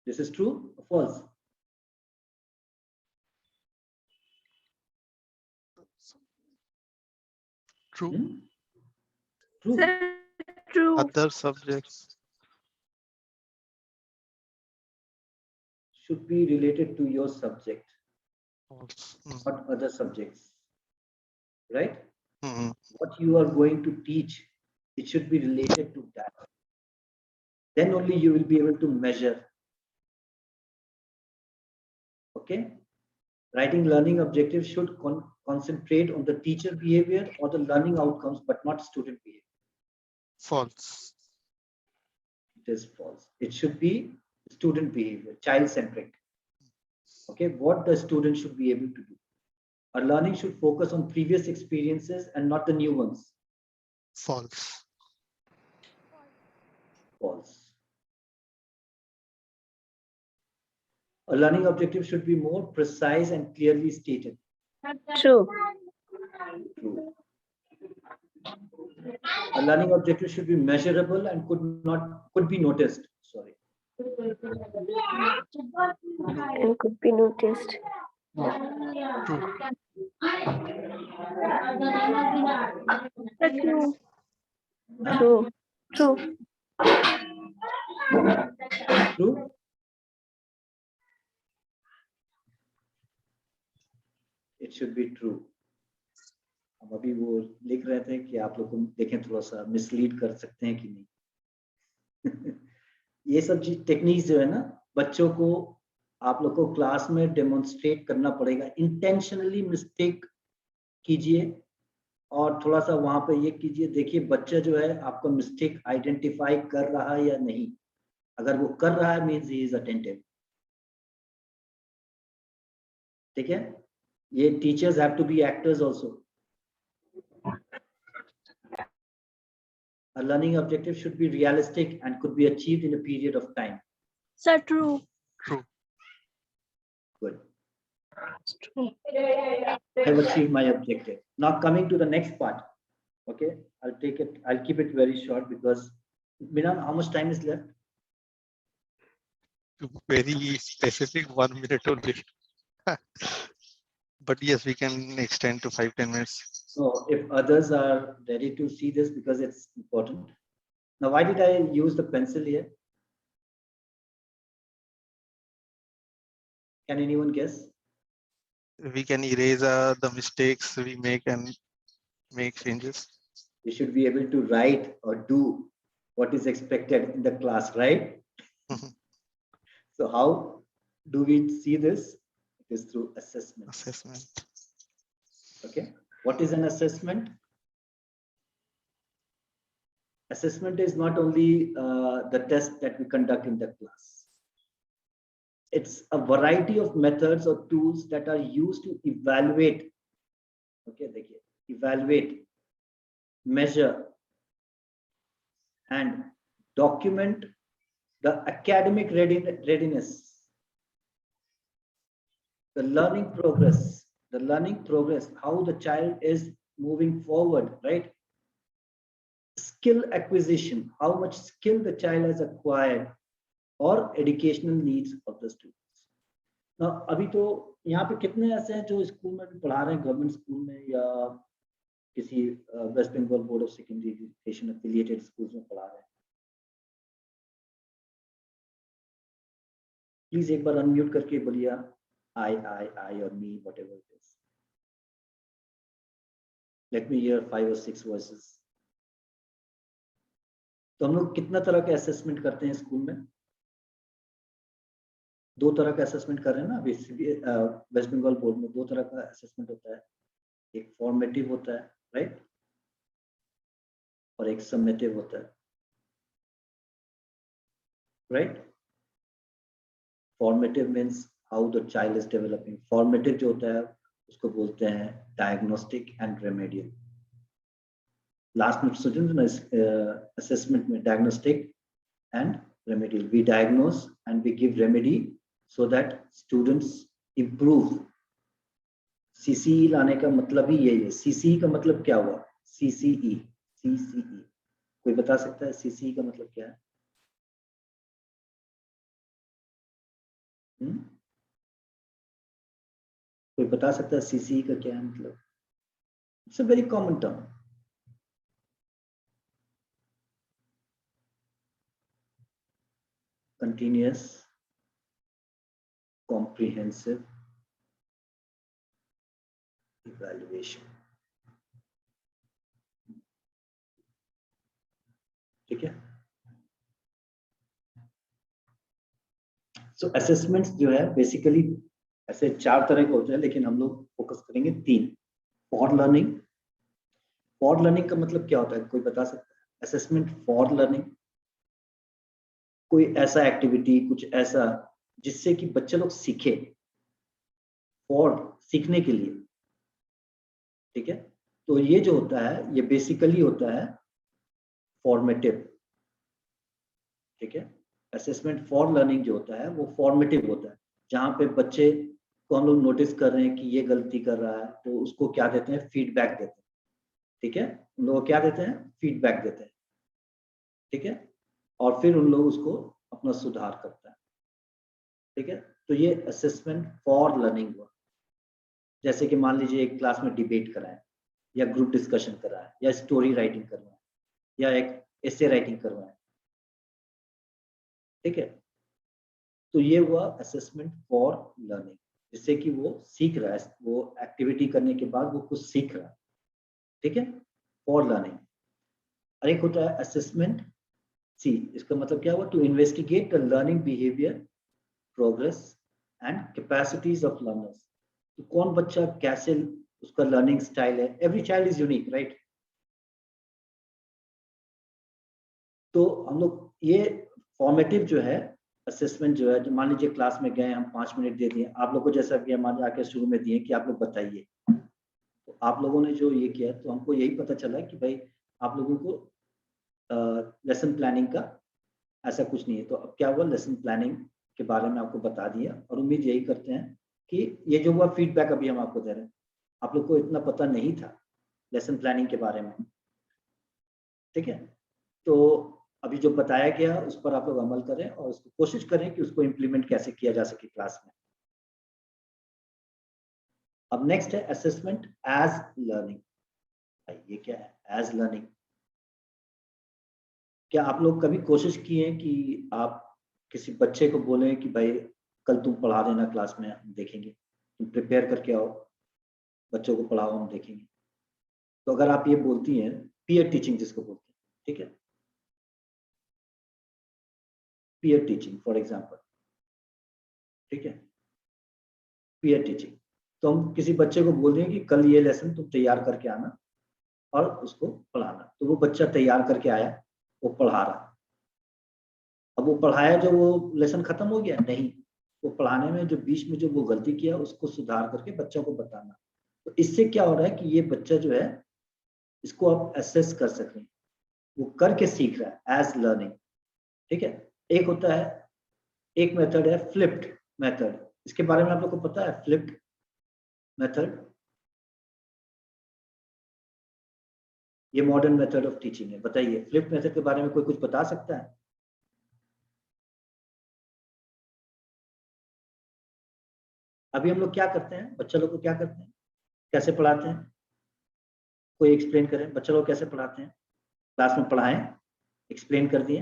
Speaker 1: This is true or false?
Speaker 3: True.
Speaker 1: Hmm? True.
Speaker 8: Sir, true.
Speaker 3: Other subjects.
Speaker 1: Should be related to your subject,
Speaker 3: False.
Speaker 1: not other subjects. Right?
Speaker 3: Mhm.
Speaker 1: What you are going to teach, it should be related to that. Then only you will be able to measure. Okay? Writing learning objectives should concentrate on the teacher behavior or the learning outcomes, but not student behavior.
Speaker 3: False.
Speaker 1: It is false. It should be student behavior, child-centric. Okay, what the student should be able to do. Our learning should focus on previous experiences and not the new ones.
Speaker 3: False.
Speaker 1: False. A learning objective should be more precise and clearly stated.
Speaker 8: True.
Speaker 1: True. A learning objective should be measurable and could be noticed. Sorry.
Speaker 8: And could be noticed. True. True. True.
Speaker 1: True. It should be true. अब अभी वो लिख रहे थे कि आप लोग को देखें थोड़ा सा मिसलीड कर सकते हैं कि नहीं। ये सब चीज टेक्निक्स जो है ना, बच्चों को आप लोग को क्लास में डेमोन्स्ट्रेट करना पड़ेगा। इंटेंशनली मिस्टेक कीजिए और थोड़ा सा वहां पे ये कीजिए, देखिए बच्चा जो है आपका मिस्टेक आइडेंटिफाई कर रहा है या नहीं। अगर वो कर रहा है मीन्स ही इज अटेंटिव। ठीक है, ये teachers have to be actors also. A learning objective should be realistic and could be achieved in a period of time.
Speaker 8: Sir, true.
Speaker 3: True.
Speaker 1: Good.
Speaker 8: True.
Speaker 1: I have achieved my objective. Now coming to the next part. Okay, I'll keep it very short because Miran, how much time is left?
Speaker 3: Very specific 1 minute only. But yes, we can extend to 5-10 minutes.
Speaker 1: So if others are ready to see this because it's important. Now, why did I use the pencil here? Can anyone guess?
Speaker 3: We can erase the mistakes we make and make changes.
Speaker 1: We should be able to write or do what is expected in the class, right? So how do we see this? It is through assessment.
Speaker 3: Assessment.
Speaker 1: Okay. What is an assessment? Assessment is not only the test that we conduct in the class. It's a variety of methods or tools that are used to evaluate, okay, evaluate, measure, and document the academic readiness, the learning progress, how the child is moving forward, right? Skill acquisition, how much skill the child has acquired, or educational needs of the students. Now, अभी तो यहाँ पे कितने ऐसे हैं जो school में भी पढ़ा रहे हैं, गवर्नमेंट स्कूल में या किसी West Bengal board of secondary education affiliated schools में पढ़ा रहे हैं? प्लीज एक बार अनम्यूट करके बोलिए I or me, whatever it is. Let me hear 5 or 6 voices. तो हम लोग कितना तरह का असेसमेंट करते हैं स्कूल में? 2 तरह का असेसमेंट कर रहे हैं ना अभी। वेस्ट बंगाल बोर्ड में 2 तरह का असेसमेंट होता है, एक फॉर्मेटिव होता है, राइट, और एक समेटिव होता है, right. Formative means how the child is developing. Formative जो होता है उसको बोलते हैं डायग्नोस्टिक एंड रेमेडियल। लास्ट में स्टूडेंट ना असेसमेंट में diagnostic and remedial, we diagnose and we give remedy so that students improve. CCE लाने का मतलब ही यही है। सीसीई का मतलब क्या हुआ? सीसीई, सीसीई कोई बता सकता है सीसीई का मतलब क्या है? कोई बता सकता है सीसीई का क्या है मतलब? It's a very common term. Continuous comprehensive evaluation, ठीक है। सो असेसमेंट्स जो है बेसिकली ऐसे 4 तरह के होते हैं, लेकिन हम लोग फोकस करेंगे 3। For learning. फॉर लर्निंग का मतलब क्या होता है? कोई बता सकता है? असेसमेंट फॉर लर्निंग, कोई ऐसा एक्टिविटी, कुछ ऐसा जिससे कि बच्चे लोग सीखे, फॉर सीखने के लिए, ठीक है। तो ये जो होता है ये बेसिकली होता है फॉर्मेटिव, ठीक है। असेसमेंट फॉर लर्निंग जो होता है वो फॉर्मेटिव होता है, जहाँ पे बच्चे को हम लोग नोटिस कर रहे हैं कि ये गलती कर रहा है, तो उसको क्या देते हैं? फीडबैक देते हैं, ठीक है। उन लोग क्या देते हैं? फीडबैक देते हैं, ठीक है। और फिर उन लोग उसको अपना सुधार करता है, ठीक है। तो ये असेसमेंट फॉर लर्निंग हुआ। जैसे कि मान लीजिए एक क्लास में डिबेट कराएं, या ग्रुप डिस्कशन कराएं, या स्टोरी राइटिंग करवाएं, या एक एसे राइटिंग करवाएं, ठीक है। तो ये हुआ असेसमेंट फॉर लर्निंग, जिससे कि वो सीख रहा है, वो एक्टिविटी करने के बाद वो कुछ सीख रहा है, ठीक है, फॉर लर्निंग। और एक होता है असेसमेंट सी, इसका मतलब क्या हुआ? To investigate the learning behaviour, progress and capacities of learners. तो कौन बच्चा कैसे, उसका लर्निंग स्टाइल है। Every child is unique, right. तो हम लोग ये फॉर्मेटिव जो है असेसमेंट जो है, जो मान लीजिए क्लास में गए, हम 5 मिनट दे दिए आप लोग को, जैसा कि हम आके शुरू में दिए कि आप लोग बताइए, तो आप लोगों ने जो ये किया, तो हमको यही पता चला कि भाई आप लोगों को लेसन प्लानिंग का ऐसा कुछ नहीं है। तो अब क्या हुआ, लेसन प्लानिंग के बारे में आपको बता दिया, और उम्मीद यही करते हैं कि ये जो हुआ फीडबैक अभी हम आपको दे रहे हैं, आप लोग को इतना पता नहीं था लेसन प्लानिंग के बारे में, ठीक है। तो अभी जो बताया गया उस पर आप लोग अमल करें, और उसको कोशिश करें कि उसको इम्प्लीमेंट कैसे किया जा सके क्लास में। अब नेक्स्ट है असेसमेंट एज लर्निंग। ये क्या है एज लर्निंग? क्या आप लोग कभी कोशिश किए कि आप किसी बच्चे को बोलें कि भाई कल तुम पढ़ा देना क्लास में, हम देखेंगे, तुम प्रिपेयर करके आओ, बच्चों को पढ़ाओ, हम देखेंगे। तो अगर आप ये बोलती हैं, पीयर टीचिंग जिसको बोलते हैं, ठीक है, पीयर टीचिंग फॉर एग्जांपल, ठीक है, पीयर टीचिंग। तो हम किसी बच्चे को बोल दें कि कल ये लेसन तुम तैयार करके आना और उसको पढ़ाना। तो वो बच्चा तैयार करके आया, वो पढ़ा रहा। अब वो पढ़ाया, जो वो लेसन खत्म हो गया? नहीं, वो पढ़ाने में जो बीच में जो वो गलती किया उसको सुधार करके बच्चों को बताना। तो इससे क्या हो रहा है कि ये बच्चा जो है, इसको आप असेस कर सकें, वो करके सीख रहा है एज लर्निंग, ठीक है। एक होता है, एक मेथड है फ्लिप्ड मेथड। इसके बारे में आप लोग को पता है फ्लिप्ड मेथड? ये मॉडर्न मेथड ऑफ टीचिंग है। बताइए फ्लिप्ड मेथड के बारे में कोई कुछ बता सकता है? अभी हम लोग क्या करते हैं, बच्चा लोग को क्या करते हैं, कैसे पढ़ाते हैं? कोई एक्सप्लेन करें, बच्चा लोग कैसे पढ़ाते हैं? क्लास में पढ़ाएं, एक्सप्लेन कर दिए,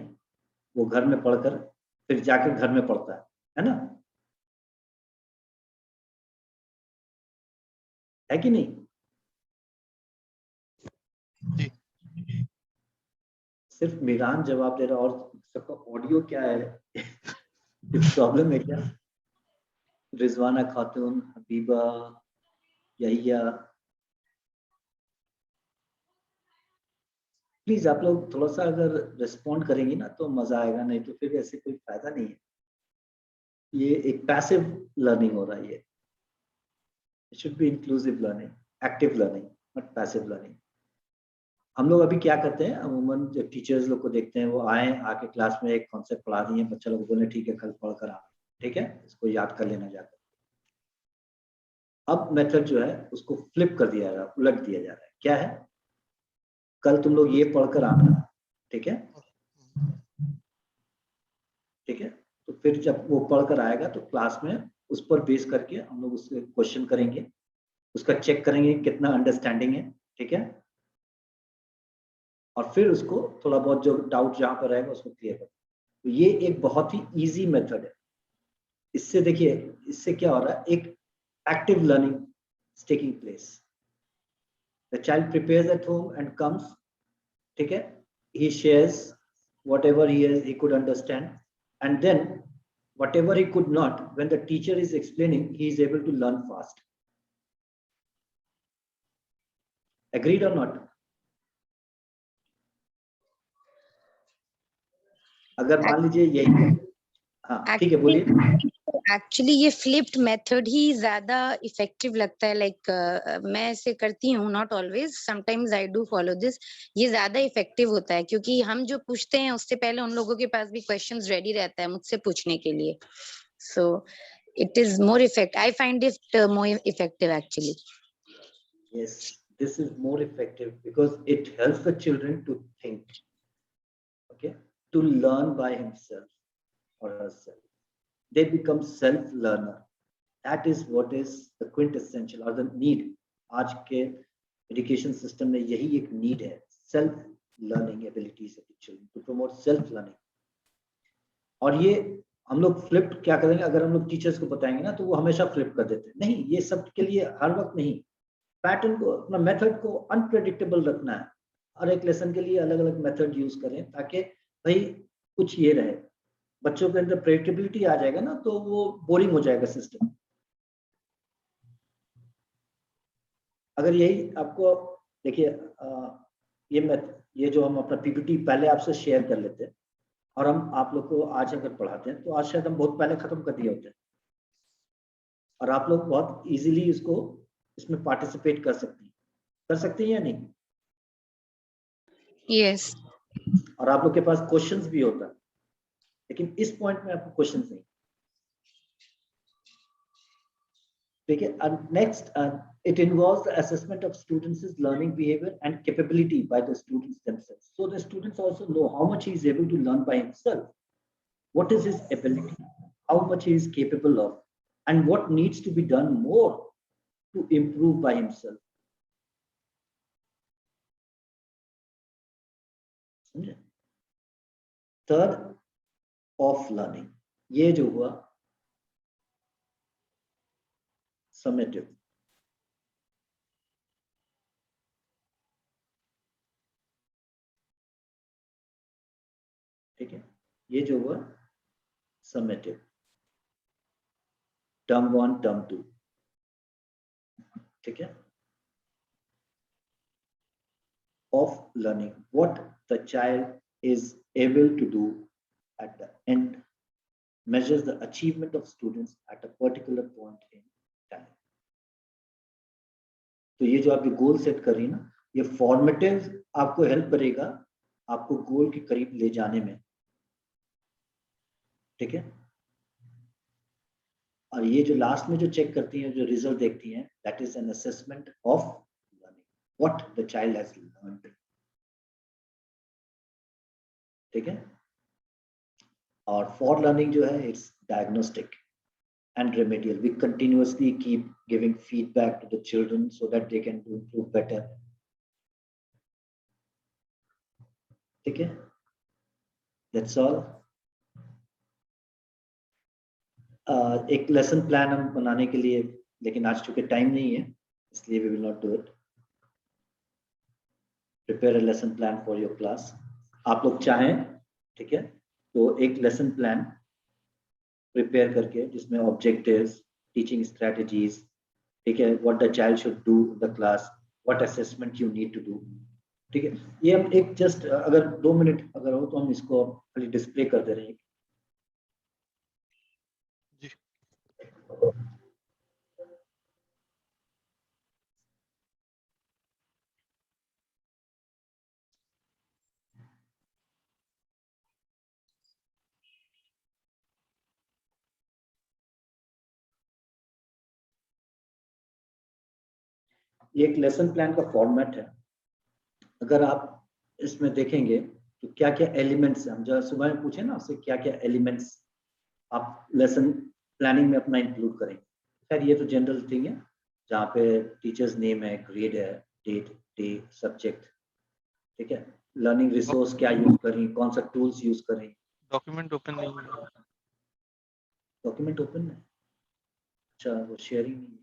Speaker 1: वो घर में पढ़कर फिर जाकर घर में पढ़ता है ना? है कि नहीं?
Speaker 3: जी।
Speaker 1: सिर्फ मीरान जवाब दे रहा, और सबका ऑडियो क्या है? प्रॉब्लम है क्या? रिजवाना खातून, हबीबा, यहिया, प्लीज आप लोग थोड़ा सा अगर रिस्पॉन्ड करेंगे ना तो मजा आएगा, नहीं तो फिर ऐसे कोई फायदा नहीं है। ये एक पैसिव लर्निंग हो रहा है, ये it should be inclusive learning, active learning, not passive learning. हम लोग अभी क्या करते हैं, अमूमन जब टीचर्स लोग को देखते हैं, वो आए आके क्लास में एक कॉन्सेप्ट पढ़ा दिए, बच्चा लोग बोले ठीक है कल पढ़ कर आना, ठीक है इसको याद कर लेना जाकर। अब मेथड जो है उसको फ्लिप कर दिया जा रहा है, उलट दिया जा रहा है। क्या है, कल तुम लोग ये पढ़कर आना, ठीक है ठीक है। तो फिर जब वो पढ़कर आएगा तो क्लास में उस पर बेस करके हम लोग उससे क्वेश्चन करेंगे, उसका चेक करेंगे कितना अंडरस्टैंडिंग है, ठीक है। और फिर उसको थोड़ा बहुत जो डाउट जहां पर रहेगा उसको क्लियर करें। तो ये एक बहुत ही इजी मेथड है। इससे देखिए, इससे क्या हो रहा है, एक active learning is taking place. The child prepares at home and comes, ठीक है, he shares whatever he could understand, and then whatever he could not, when the teacher is explaining, he is able to learn fast. Agreed or not? अगर मान लीजिए यही है, हाँ ठीक है बोलिए।
Speaker 5: एक्चुअली ये फ्लिप्ड मेथड ही ज्यादा इफेक्टिव लगता है। लाइक मैं ऐसे करती हूँ, not always, sometimes I do follow this. ये ज्यादा इफेक्टिव होता है क्योंकि हम जो पूछते हैं उससे पहले उन लोगों के पास भी क्वेश्चंस रेडी रहता है मुझसे पूछने के लिए। So it is more effect, I find it more effective actually.
Speaker 1: Yes, this is more effective because it helps the children to think, okay, to learn by himself or herself. They become self-learner. That is what is the quintessential or the need. आज के education system में यही एक need है, self-learning abilities of the children, to promote self-learning. और ये हम लोग फ्लिप क्या करेंगे, अगर हम लोग टीचर्स को बताएंगे ना तो वो हमेशा फ्लिप कर देते हैं। नहीं, ये सब के लिए हर वक्त नहीं, पैटर्न को, अपना मेथड को अनप्रेडिक्टेबल रखना है। हर एक लेसन के लिए अलग अलग मेथड यूज करें ताकि भाई कुछ ये रहे, बच्चों के अंदर प्रेडिक्टेबिलिटी आ जाएगा ना तो वो बोरिंग हो जाएगा सिस्टम। अगर यही आपको देखिए, ये जो हम अपना पीपीटी पहले आपसे शेयर कर लेते हैं और हम आप लोग को आज अगर पढ़ाते हैं तो आज शायद हम बहुत पहले खत्म कर दिए होते हैं और आप लोग बहुत इजीली इसको इसमें पार्टिसिपेट कर सकते हैं या नहीं?
Speaker 5: यस।
Speaker 1: और आप लोग के पास क्वेश्चंस भी होता है, लेकिन इस पॉइंट में आपको क्वेश्चंस नहीं, ठीक है। Next, it involves the assessment of students' learning behavior and capability by the students themselves. So the students also know how much he is able to learn by himself, what is his ability, how much he is capable of, and what needs to be done more to improve by himself. Third, of learning, ये जो हुआ summative, ठीक है, ये जो हुआ summative, term 1 term 2, ठीक है। of learning, what the child is able to do at the end, measures the achievement of students at a particular point in time. तो ये जो आप गोल सेट कर रही है ना, ये फॉर्मेटिव आपको हेल्प करेगा आपको गोल के करीब ले जाने में, ठीक है। और ये जो लास्ट में जो चेक करती हैं, जो रिजल्ट देखती हैं, that is an assessment of learning, what the child has learned, ठीक है। और फॉर लर्निंग जो है, it's diagnostic and remedial. We continuously keep giving feedback to the children so that they can improve better. Okay, that's all. एक lesson plan हम बनाने के लिए, लेकिन आज चूंकि टाइम नहीं है इसलिए we will not do it. Prepare a lesson plan for your class. आप लोग चाहें, ठीक है, तो एक लेसन प्लान प्रिपेयर करके जिसमें ऑब्जेक्टिव्स, टीचिंग स्ट्रेटजीज, ठीक है, what the child should do in the class, what assessment you need to do, ठीक है, ये हम एक जस्ट अगर 2 मिनट अगर हो तो हम इसको खाली डिस्प्ले कर दे रहे हैं।
Speaker 3: जी।
Speaker 1: ये एक लेसन प्लान का फॉर्मेट है। अगर आप इसमें देखेंगे तो क्या क्या एलिमेंट्स हैं, हम जो सुबह में पूछे ना आपसे क्या क्या एलिमेंट्स आप लेसन प्लानिंग में अपना इंक्लूड करें। खैर ये तो जनरल थिंग है, जहाँ पे टीचर्स नेम है, ग्रेड है, डेट, डे, सब्जेक्ट, ठीक है, लर्निंग रिसोर्स क्या यूज करें, कौन सा टूल्स यूज करें।
Speaker 3: डॉक्यूमेंट ओपन नहीं है।
Speaker 1: डॉक्यूमेंट ओपन है, अच्छा वो शेयरिंग नहीं है।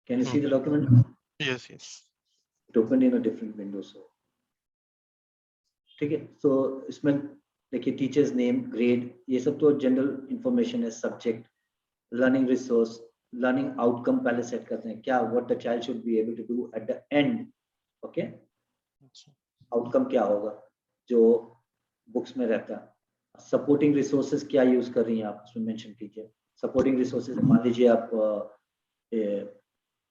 Speaker 1: Can you see the document?
Speaker 3: Yes, yes.
Speaker 1: It opened in a different window, so ठीक है। सो इसमें देखिए टीचर्स नेम, ग्रेड, ये सब तो जनरल इंफॉर्मेशन है, subject, learning resource, learning outcome पहले सेट करते हैं, क्या what the child should be able to do at the end. Okay, outcome क्या होगा जो बुक्स में रहता है। सपोर्टिंग रिसोर्सेज क्या यूज कर रही हैं आप, उसमें मेंशन कीजिए। सपोर्टिंग रिसोर्सेज मान लीजिए आप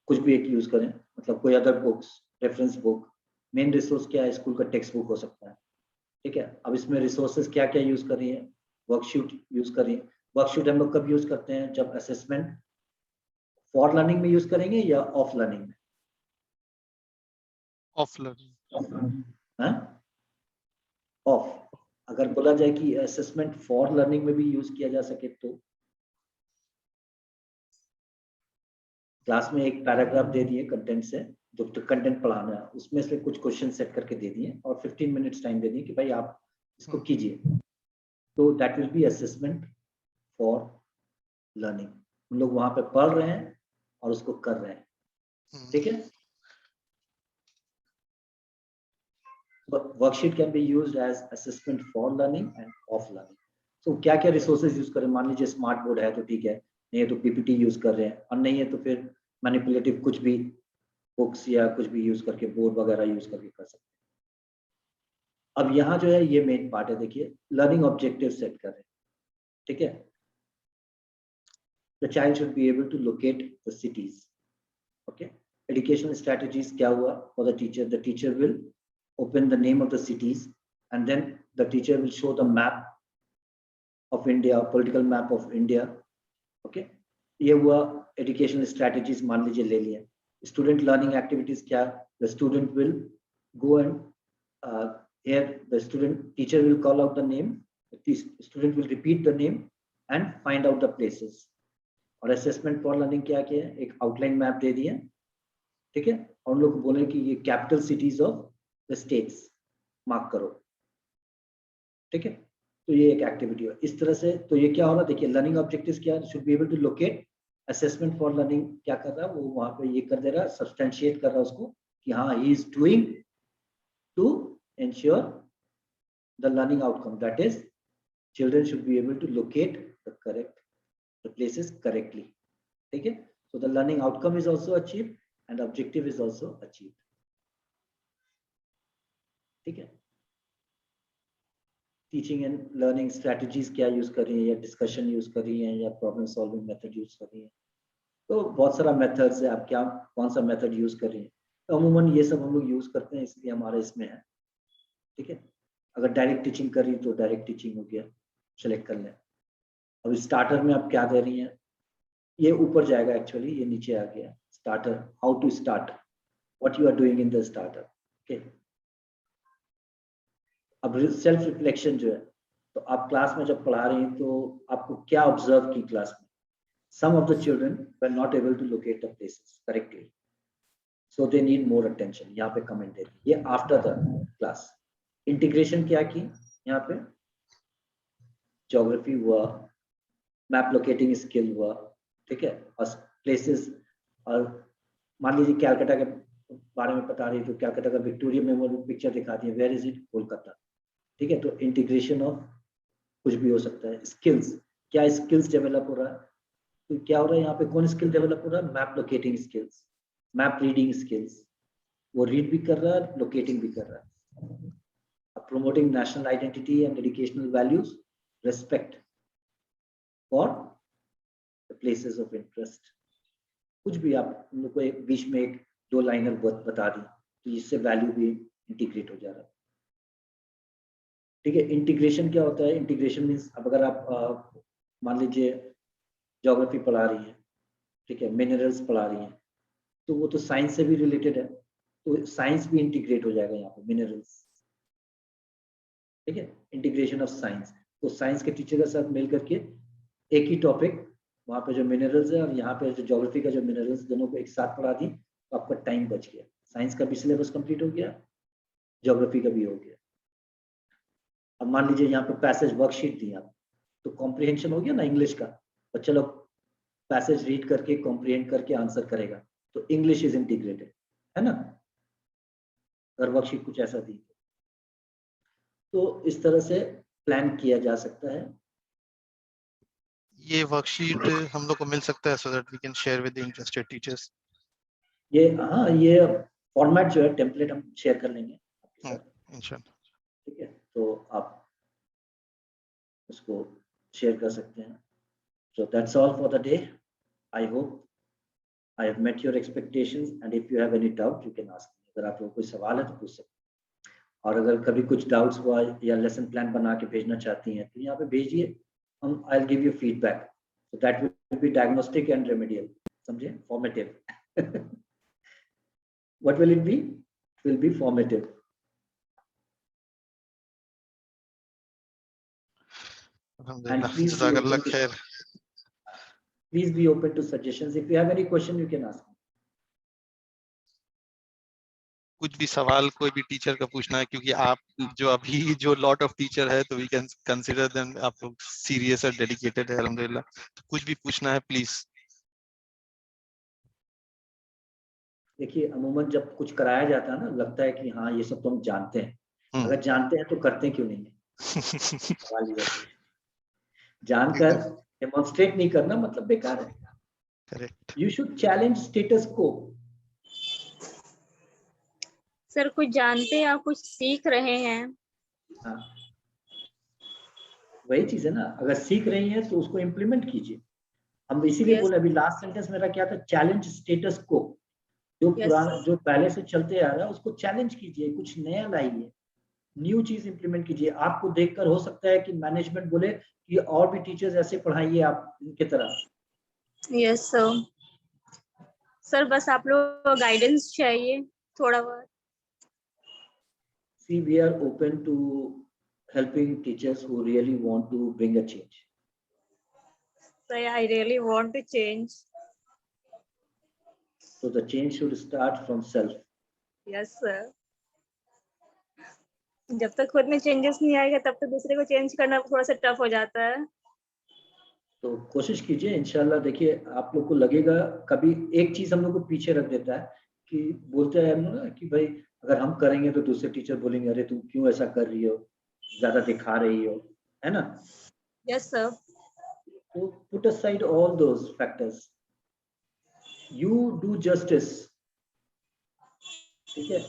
Speaker 1: कुछ भी एक यूज करें, मतलब कोई other books, reference book. Main resource क्या है, स्कूल का टेक्स्ट बुक हो सकता है, ठीक है। अब इसमें रिसोर्सेज क्या क्या यूज कर रही है, वर्कशीट यूज कर रही है। वर्कशीट हम लोग कब यूज करते हैं, जब असेसमेंट फॉर लर्निंग में यूज करेंगे या ऑफ लर्निंग में।
Speaker 3: Of learning.
Speaker 1: ऑफ, अगर बोला जाए कि असेसमेंट फॉर लर्निंग में भी यूज किया जा सके तो क्लास में एक पैराग्राफ दे दिए कंटेंट से, जो कंटेंट पढ़ाना है उसमें से कुछ क्वेश्चन सेट करके दे दिए और 15 मिनट्स टाइम दे दिए कि भाई आप इसको कीजिए, तो that will be assessment for learning. हम लोग वहां पे पढ़ रहे हैं और उसको कर रहे हैं, ठीक है। Worksheet can be used as assessment for learning and of learning. तो क्या क्या रिसोर्सेज यूज करें, मान लीजिए स्मार्ट बोर्ड है तो ठीक है, नहीं है तो पीपीटी यूज कर रहे हैं, और नहीं है तो फिर मैनिपुलेटिव कुछ भी बुक्स या कुछ भी यूज करके, बोर्ड वगैरह यूज करके कर सकते हैं। अब यहाँ जो है ये मेन पार्ट है, देखिए लर्निंग ऑब्जेक्टिव सेट कर रहे हैं, ठीक है। The child should be able to locate the cities, okay. Educational strategies क्या हुआ for the teacher will open the name of the cities and then the teacher will show the map of India, political map of India, okay। ये हुआ educational strategies, मान लीजिए ले लिया। Student learning activities क्या, the student will go and here the teacher will call out the name, the student will repeat the name and find out the places। और assessment for learning क्या किया है, एक आउटलाइन मैप दे दिया, ठीक है, और उन लोग को बोले कि ये capital cities of the states mark करो, ठीक है। तो ये एक एक्टिविटी है इस तरह से। तो ये क्या हो रहा है, देखिए लर्निंग ऑब्जेक्टिव्स क्या है, should be able to locate. Assessment for learning क्या कर रहा है, वो वहां पे ये कर दे रहा है, सब्सटेंशिएट कर रहा है उसको कि हाँ he is doing to ensure the learning outcome, that is children should be able to locate the places correctly, ठीक है। So the learning outcome is also achieve and objective is also achieve, ठीक है। Teaching and learning strategies क्या use कर रही है, या discussion use कर रही है, या प्रॉब्लम सॉल्विंग मेथड यूज कर रही है। तो बहुत सारा मेथड्स है, आप क्या कौन सा मेथड यूज कर रही है। तो अमूमन ये सब हम लोग यूज करते हैं, इसलिए हमारे इसमें है, ठीक है। अगर डायरेक्ट टीचिंग कर रही है तो डायरेक्ट टीचिंग हो गया, सेलेक्ट कर लें। अब स्टार्टर में आप क्या दे रही हैं, ये ऊपर जाएगा एक्चुअली, ये नीचे आ गया starter, how to start, what you are doing in the starter, okay. अब सेल्फ रिफ्लेक्शन जो है, तो आप क्लास में जब पढ़ा रही हैं तो आपको क्या ऑब्जर्व की क्लास में। Some of the children were not able to locate the places correctly, so they need more attention, यहाँ पे कमेंट दे दी। ये आफ्टर द क्लास। इंटीग्रेशन क्या की यहाँ पे, ज्योग्राफी हुआ, मैप लोकेटिंग स्किल हुआ, ठीक है, और प्लेसेस। और मान लीजिए कैलकाटा के बारे में बता रही है तो कैलकाटा का विक्टोरिया मेमोरियल पिक्चर दिखा दी है, वेयर इज इट, कोलकाता, ठीक है, तो इंटीग्रेशन ऑफ कुछ भी हो सकता है। स्किल्स, क्या स्किल्स डेवलप हो रहा है, तो क्या हो रहा है यहाँ पे, कौन स्किल डेवलप हो रहा है, map locating skills, map reading skills, वो रीड भी कर रहा है, लोकेटिंग भी कर रहा है। Promoting national identity and educational values, respect for the places of interest, कुछ भी आप उन लोग को एक बीच में एक 2 लाइनर बता दी, तो इससे वैल्यू भी इंटीग्रेट हो जा रहा है। ठीक है, इंटीग्रेशन क्या होता है, इंटीग्रेशन मीन्स अब अगर आप मान लीजिए ज्योग्राफी पढ़ा रही है, ठीक है, मिनरल्स पढ़ा रही है, तो वो तो साइंस से भी रिलेटेड है, तो साइंस भी इंटीग्रेट हो जाएगा यहाँ पे, मिनरल्स, ठीक है, इंटीग्रेशन ऑफ साइंस। तो साइंस के टीचर के साथ मिल करके एक ही टॉपिक, वहाँ पे जो मिनरल्स है और यहाँ पे जो ज्योग्राफी का जो मिनरल्स, दोनों को एक साथ पढ़ा दी, तो आपका टाइम बच गया, साइंस का भी सिलेबस कंप्लीट हो गया, ज्योग्राफी का भी हो गया। अब मान लीजिए यहाँ पे पैसेज वर्कशीट दी आप, तो कॉम्प्रिहेंशन हो गया ना इंग्लिश का, बच्चा लोग पैसेज रीड करके कॉम्प्रिहेंड करके आंसर करेगा, तो इंग्लिश इज इंटीग्रेटेड, है ना, अगर वर्कशीट कुछ ऐसा दी तो इस तरह से प्लान किया जा सकता है।
Speaker 3: ये वर्कशीट हम लोग को मिल सकता है so that we can share with the interested teachers.
Speaker 1: ये हाँ, ये फॉर्मेट जो है टेम्पलेट हम शेयर कर लेंगे आपके साथ,
Speaker 3: इंशाल्लाह।
Speaker 1: ठीक है, तो आप उसको शेयर कर सकते हैं। So that's all for the day. I hope I have met your expectations and if you have any doubt you can ask me. अगर आप लोगों को कोई सवाल है तो पूछ सकते हैं, और अगर कभी कुछ डाउट्स हुआ या लेसन प्लान बना के भेजना चाहती हैं तो यहाँ पे भेजिए, हम I'll give you feedback. So that will be diagnostic and remedial. समझे, formative. What will it be? It will be formative.
Speaker 3: अल्हम्दुलिल्लाह,
Speaker 1: please be
Speaker 3: जज़ाकल्लाह
Speaker 1: open to-
Speaker 3: खैर।
Speaker 1: Please be open to suggestions. If you have any question, you can ask me.
Speaker 3: कुछ भी सवाल कोई भी teacher का पूछना है, क्योंकि आप जो अभी जो लॉट ऑफ टीचर है, तो वी कैन कंसीडर देम, आप लोग सीरियस और डेडिकेटेड है अल्हम्दुलिल्लाह, तो कुछ भी पूछना है प्लीज।
Speaker 1: देखिए, अमूमन जब कुछ कराया जाता है ना, लगता है कि हाँ ये सब तो हम जानते हैं, अगर जानते हैं तो करते क्यों नहीं है, सवाल ये है। जानकर डेमोन्स्ट्रेट नहीं करना मतलब बेकार है।
Speaker 3: Correct.
Speaker 1: You should challenge status को।
Speaker 8: सर कुछ जानते हैं या कुछ सीख रहे हैं।
Speaker 1: हाँ, वही चीज है ना, अगर सीख रही हैं तो उसको इम्प्लीमेंट कीजिए। हम इसीलिए बोले, अभी लास्ट सेंटेंस मेरा क्या था, चैलेंज स्टेटस को, जो पुराना जो पहले से चलते आ रहा है उसको चैलेंज कीजिए, कुछ नया लाइए, न्यू चीज इंप्लीमेंट कीजिए। आपको देखकर हो सकता है कि मैनेजमेंट बोले कि और भी टीचर्स ऐसे पढ़ाइए आप इनके तरह।
Speaker 8: यस सर, सर बस आप लोग को गाइडेंस चाहिए थोड़ा बहुत।
Speaker 1: See, we are open to helping teachers who really want to bring a change.
Speaker 8: So I really want to change.
Speaker 1: So the change should start from self.
Speaker 8: Yes sir. जब तक खुद में चेंजेस नहीं आएगा तब तक दूसरे को चेंज करना थोड़ा सा टफ हो जाता है।
Speaker 1: तो कोशिश कीजिए, इंशाल्लाह। देखिए, आप लोग को लगेगा कभी एक चीज हम लोग को पीछे रख देता है कि बोलते हैं ना कि भाई अगर हम करेंगे तो दूसरे टीचर बोलेंगे अरे तुम क्यों ऐसा कर रही हो, ज्यादा दिखा रही हो, है ना।
Speaker 8: Yes sir.
Speaker 1: तो put aside all those factors, you do justice, ठीक है।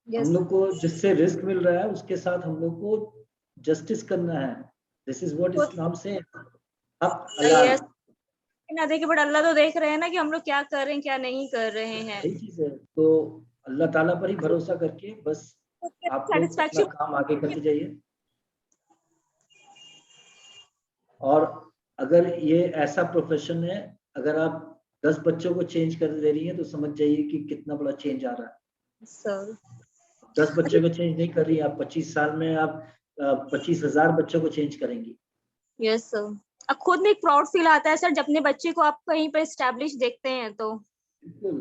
Speaker 1: हम लोग को जिससे रिस्क मिल रहा है उसके साथ हम लोग को जस्टिस करना है। दिस इज व्हाट इस्लाम से अब
Speaker 8: यस ना देखे, बट अल्लाह तो देख रहे हैं ना कि हम लोग क्या कर रहे हैं क्या नहीं कर रहे हैं।
Speaker 1: सही चीज है, तो अल्लाह ताला पर ही भरोसा करके बस आप लोग अपना काम आगे करते जाइए। और अगर ये ऐसा प्रोफेशन है, अगर आप 10 बच्चों को चेंज कर दे रही हैं तो समझ जाइए कि कितना बड़ा चेंज आ रहा है।
Speaker 8: सर
Speaker 1: 10 बच्चों को चेंज नहीं कर रही, आप 25 साल में आप 25,000 बच्चों को चेंज करेंगी।
Speaker 8: यस सर, अब खुद में एक प्राउड फील आता है सर जब अपने बच्चे को आप कहीं पे एस्टैब्लिश देखते हैं तो।
Speaker 1: बिल्कुल,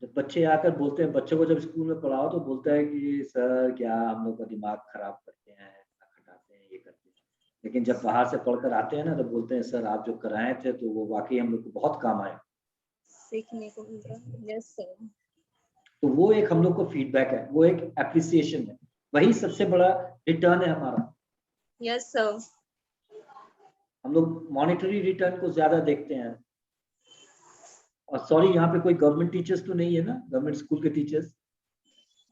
Speaker 1: जब बच्चे आकर बोलते हैं, बच्चों को जब स्कूल में पढ़ाओ तो बोलता है कि सर क्या हम लोग का दिमाग खराब करते हैं, खटाते हैं, ये करते हैं। लेकिन जब बाहर से पढ़कर आते हैं ना तो बोलते हैं सर आप जो कराए थे तो वो वाकई हम लोग को बहुत काम आए।
Speaker 8: सीखने को मिल रहा है। Yes sir.
Speaker 1: तो वो एक हम लोग को फीडबैक है, वो एक एप्रिसिएशन है, वही सबसे बड़ा रिटर्न है हमारा।
Speaker 8: Yes sir.
Speaker 1: हम लोग मॉनेटरी रिटर्न को ज्यादा देखते हैं। और सॉरी, यहाँ पे कोई गवर्नमेंट टीचर्स तो नहीं है ना, गवर्नमेंट स्कूल के टीचर्स?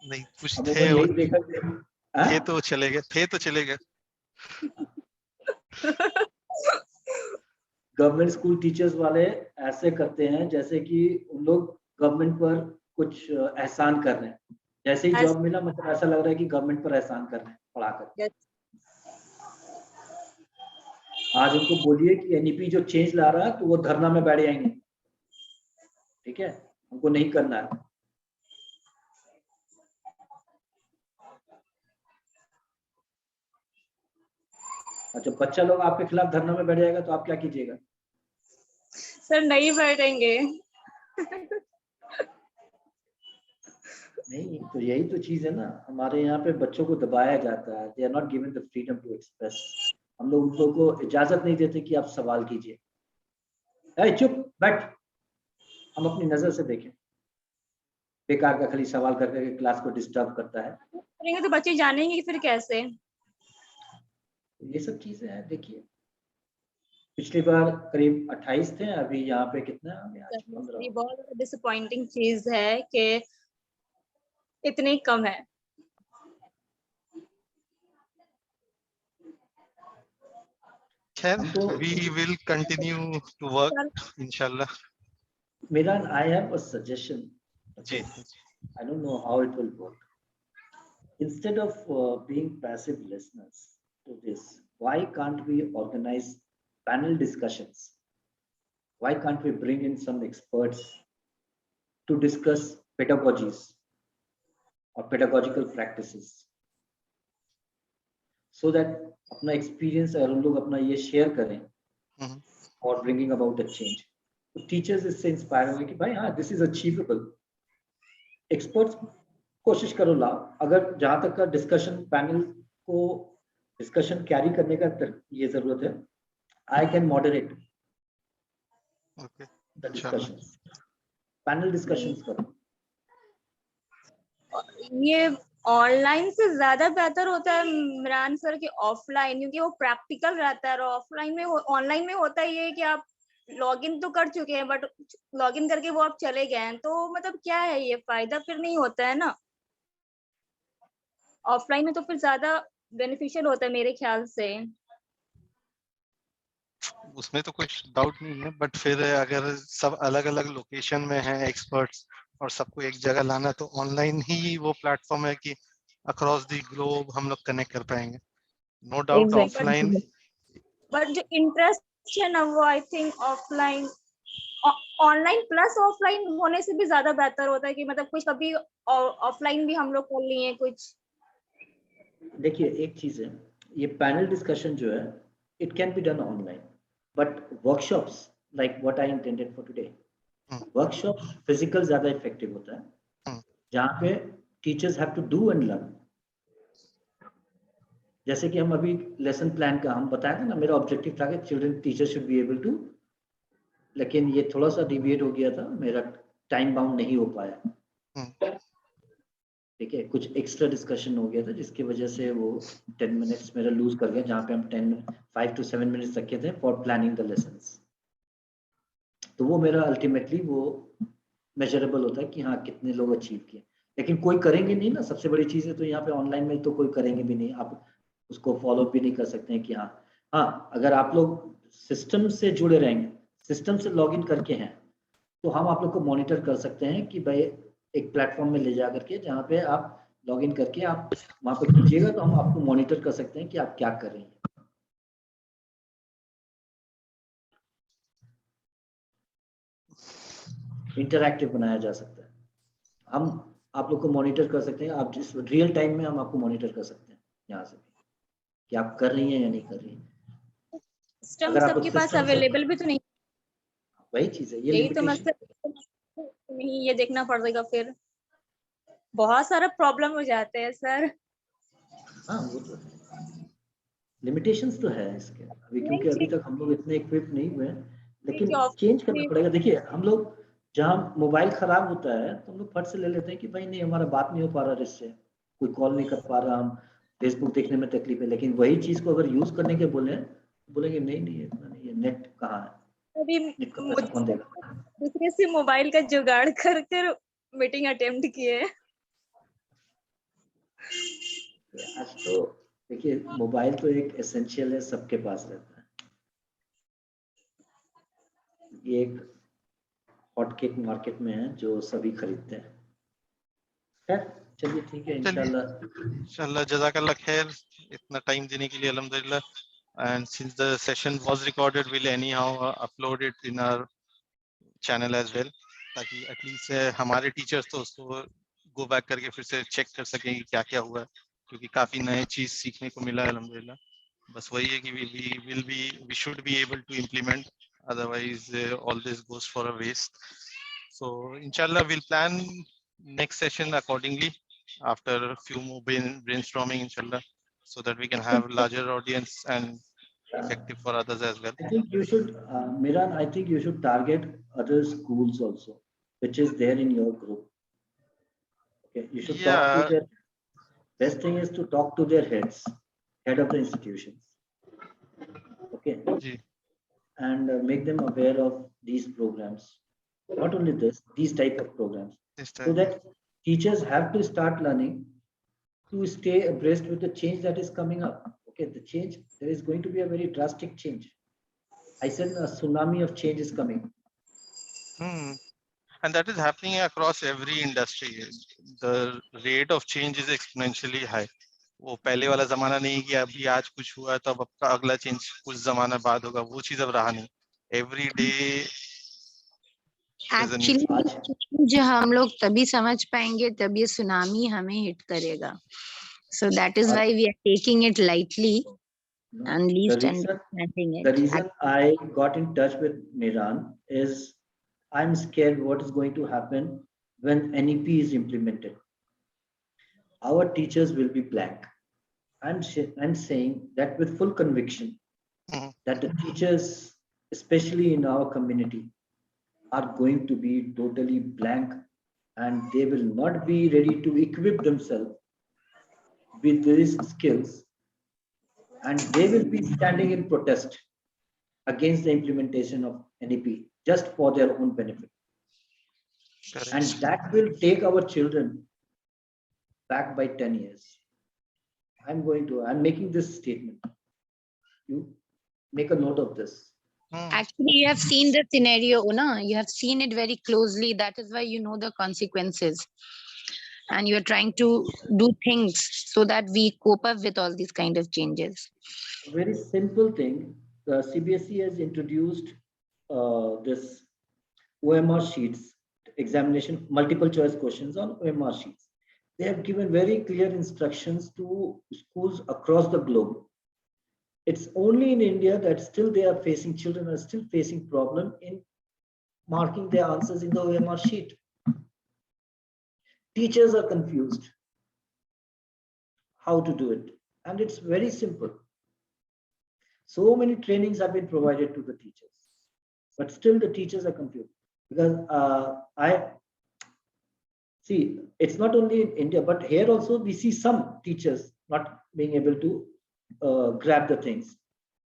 Speaker 3: नहीं, कुछ
Speaker 1: अमूमन
Speaker 3: थे
Speaker 1: यही देखा हाँ?
Speaker 3: थे तो चले गए।
Speaker 1: गवर्नमेंट स्कूल टीचर्स वाले ऐसे करते हैं जैसे कि उन लोग गवर्नमेंट पर कुछ एहसान कर रहे हैं। जैसे ही जॉब मिला मतलब ऐसा लग रहा है कि गवर्नमेंट पर एहसान कर रहे हैं पढ़ाकर।
Speaker 8: Yes.
Speaker 1: आज उनको बोलिए कि एनईपी जो चेंज ला रहा है तो वो धरना में बैठ जाएंगे, ठीक है, हमको नहीं करना है। और जब बच्चा लोग आपके खिलाफ धरना में बैठ जाएगा तो आप क्या कीजिएगा?
Speaker 8: सर नहीं बैठेंगे।
Speaker 1: नहीं, तो यही तो चीज है ना, हमारे यहाँ पे बच्चों को दबाया जाता है। They are not given the freedom to express. हम लोग उन लोगों को इजाजत नहीं देते कि आप सवाल कीजिए। चुप बैठ, हम अपनी नजर से देखें। बेकार का खाली सवाल करके क्लास को डिस्टर्ब करता है।
Speaker 8: करेंगे तो बच्चे जानेंगे फिर कैसे?
Speaker 1: ये सब चीजें हैं। देखिए पिछली बार करीब 28 थे, अभी यहाँ पे कितना आ गया? आज 15।
Speaker 8: ये बहुत डिसअपॉइंटिंग चीज है कि इतने कम है।
Speaker 3: खैर, we will continue to work inshallah.
Speaker 1: Miran, I have a suggestion.
Speaker 3: Ji,
Speaker 1: I don't know how it will work. Instead of being passive listeners to this, why can't we organize panel discussions? Why can't we bring in some experts to discuss pedagogies or pedagogical practices, so that अपना experience अगर हम लोग अपना ये share करें और bringing about a change, तो teachers इससे inspire होंगे कि भाई हाँ, this is achievable. Experts कोशिश करो लाओ। अगर जहां तक का डिस्कशन पैनल को डिस्कशन कैरी करने का ये जरूरत है, I can moderate the discussions, panel discussions करो।
Speaker 8: ये ऑनलाइन से ज्यादा बेहतर होता है इमरान सर कि ऑफलाइन, क्योंकि वो प्रैक्टिकल रहता है। और ऑफलाइन में ऑनलाइन में होता ही है कि आप लॉगिन तो कर चुके हैं बट लॉगिन करके वो आप चले गए हैं, तो मतलब क्या है, ये फायदा फिर नहीं होता है ना। ऑफलाइन में तो फिर ज्यादा बेनिफिशियल होता है मेरे ख्याल से।
Speaker 3: उसमें तो कुछ डाउट नहीं है, बट फिर अगर सब अलग अलग लोकेशन में हैं एक्सपर्ट्स और सबको एक जगह लाना, तो ऑनलाइन ही वो प्लेटफॉर्म है कि अक्रॉस द ग्लोब हम लोग कनेक्ट कर पाएंगे। नो डाउट ऑफलाइन,
Speaker 8: बट जो इंटरेस्ट है ना वो I think offline, online plus offline होने से भी ज्यादा बेहतर होता है कि मतलब कुछ कभी ऑफलाइन भी हम लोग कर लिए कुछ।
Speaker 1: देखिए एक चीज है, ये पैनल डिस्कशन जो है it can be done online, but workshops like what I intended for today, workshops physical ज्यादा इफेक्टिव होता है, जहाँ पे teachers have to do and learn. जैसे कि हम अभी लेसन प्लान का हम बताया था ना, मेरा ऑब्जेक्टिव था कि children teacher should be able to, लेकिन ये थोड़ा सा डिविएट हो गया था, मेरा टाइम बाउंड नहीं हो पाया। ठीक है, कुछ एक्स्ट्रा डिस्कशन हो गया था जिसकी वजह से वो 10 मिनट्स मेरा लूज कर गया, जहाँ पे हम 5 to 7 मिनट्स रखे थे फॉर प्लानिंग द लेसन्स। तो वो मेरा अल्टीमेटली वो मेजरेबल होता है कि हाँ कितने लोग अचीव किए, लेकिन कोई करेंगे नहीं ना। सबसे बड़ी चीज़ है तो यहाँ पे ऑनलाइन में तो कोई करेंगे भी नहीं, आप उसको फॉलो भी नहीं कर सकते हैं कि हाँ अगर आप लोग सिस्टम से जुड़े रहेंगे, सिस्टम से लॉगिन करके हैं, तो हम आप लोग को मॉनिटर कर सकते हैं कि भाई एक प्लेटफॉर्म में ले जा करके जहाँ पे आप लॉगिन करके आप वहां पर कीजिएगा, तो हम आपको मॉनिटर कर सकते हैं कि आप क्या कर रहे हैं। इंटरैक्टिव बनाया जा सकता है, हम आप लोग को मॉनिटर कर सकते हैं, आप जिस रियल टाइम में हम आपको मॉनिटर कर सकते हैं यहाँ से कि आप कर रही हैं या नहीं कर रही हैं।
Speaker 8: सिस्टम सबके पास अवेलेबल भी तो नहीं,
Speaker 1: वही चीज है, ये
Speaker 8: यही तो मसला नहीं, ये देखना पड़ेगा। फिर बहुत सारा प्रॉब्लम हो जाते हैं सर।
Speaker 1: हाँ वो तो लिमिटेशंस तो है इसके अभी, क्योंकि अभी तक हम लोग इतने इक्विप नहीं हुए हैं, लेकिन चेंज करना पड़ेगा। देखिए हम लोग जहाँ मोबाइल खराब होता है तो हम लोग फट से ले लेते हैं कि भाई नहीं हमारा बात नहीं हो पा रहा इससे, कोई कॉल नहीं कर पा रहा, हम फेसबुक देखने में तकलीफ है। लेकिन वही चीज को अगर यूज करने के बोले बोलेंगे नहीं नहीं इतना नहीं है, नेट कहाँ है,
Speaker 8: अभी
Speaker 1: नेट का पैसा कौन देगा।
Speaker 8: दूसरे से मोबाइल का जुगाड़ कर कर मीटिंग अटेम्प्ट किए हैं।
Speaker 1: आज तो देखिए मोबाइल तो एक एसेंशियल है, सबके पास रहता है, ये एक हॉट केक मार्केट में है जो सभी खरीदते हैं। खैर चलिए ठीक है,
Speaker 3: इंशाल्लाह जज़ाकल्लाह खैर इतना टाइम देने के लिए अल्हम्दुलिल्लाह। And since the session was recorded, we'll anyhow upload it in our channel as well, ताकि एटलीस्ट हमारे टीचर्स तो उसको गो बैक करके फिर से चेक कर सकें कि क्या क्या हुआ है, क्योंकि काफी नए चीज सीखने को मिला है अल्हम्दुलिल्लाह। बस वही है कि we should be able to implement, otherwise all this goes for a waste. So inshallah we'll plan next session accordingly after a few more brainstorming inshallah, so that we can have larger audience and effective for others as well.
Speaker 1: I think you should, Miran, I think you should target other schools also, which is there in your group. Okay, you should talk to
Speaker 3: Yeah,
Speaker 1: their, best thing is to talk to their heads, head of the institutions. Okay,
Speaker 3: ji.
Speaker 1: and make them aware of these programs. Not only this, these type of programs,
Speaker 3: This
Speaker 1: so
Speaker 3: time.
Speaker 1: that teachers have to start learning to stay abreast with the change that is coming up. Okay, the change, there is going to be a very drastic change. I said a tsunami of change is coming.
Speaker 3: And that is happening across every industry. The rate of change is exponentially high. वो पहले वाला जमाना नहीं कि अभी आज कुछ हुआ है तो अब आपका अगला चेंज कुछ जमाना बाद होगा, वो चीज अब रहा नहीं। एवरी डे
Speaker 5: एक्चुअली जो हम लोग तभी समझ पाएंगे तब ये सुनामी हमें हिट करेगा. So that is why we are taking it lightly and least understanding
Speaker 1: The
Speaker 5: it.
Speaker 1: reason I got in touch with Miran is I'm scared what is going to happen when NEP is implemented. Our teachers will be blank. I'm saying that with full conviction that the teachers, especially in our community, are going to be totally blank, and they will not be ready to equip themselves with these skills, and they will be standing in protest against the implementation of NEP just for their own benefit. And that will take our children back by 10 years. I'm making this statement. You make a note of this.
Speaker 5: Actually, you have seen the scenario, na? You have seen it very closely. That is why you know the consequences. And you are trying to do things so that we cope up with all these kind of changes.
Speaker 1: A very simple thing. The CBSE has introduced this OMR sheets, examination, multiple choice questions on OMR sheets. They have given very clear instructions to schools across the globe. It's only in India that still children are still facing problem in marking their answers in the OMR sheet. Teachers are confused how to do it. And it's very simple. So many trainings have been provided to the teachers, but still the teachers are confused. Because I see, it's not only in India, but here also we see some teachers not being able to grab the things.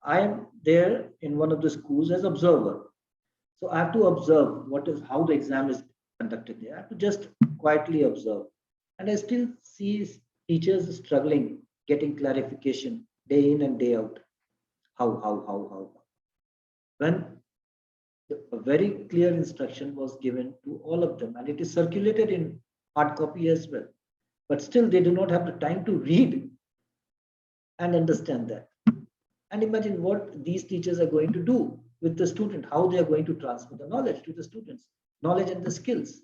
Speaker 1: I am there in one of the schools as observer. So I have to observe how the exam is conducted there. I have to just quietly observe. And I still see teachers struggling, getting clarification day in and day out. How. When a very clear instruction was given to all of them, and it is circulated in hard copy as well. But still they do not have the time to read and understand that. And imagine what these teachers are going to do with the student, how they are going to transfer the knowledge to the students, knowledge and the skills.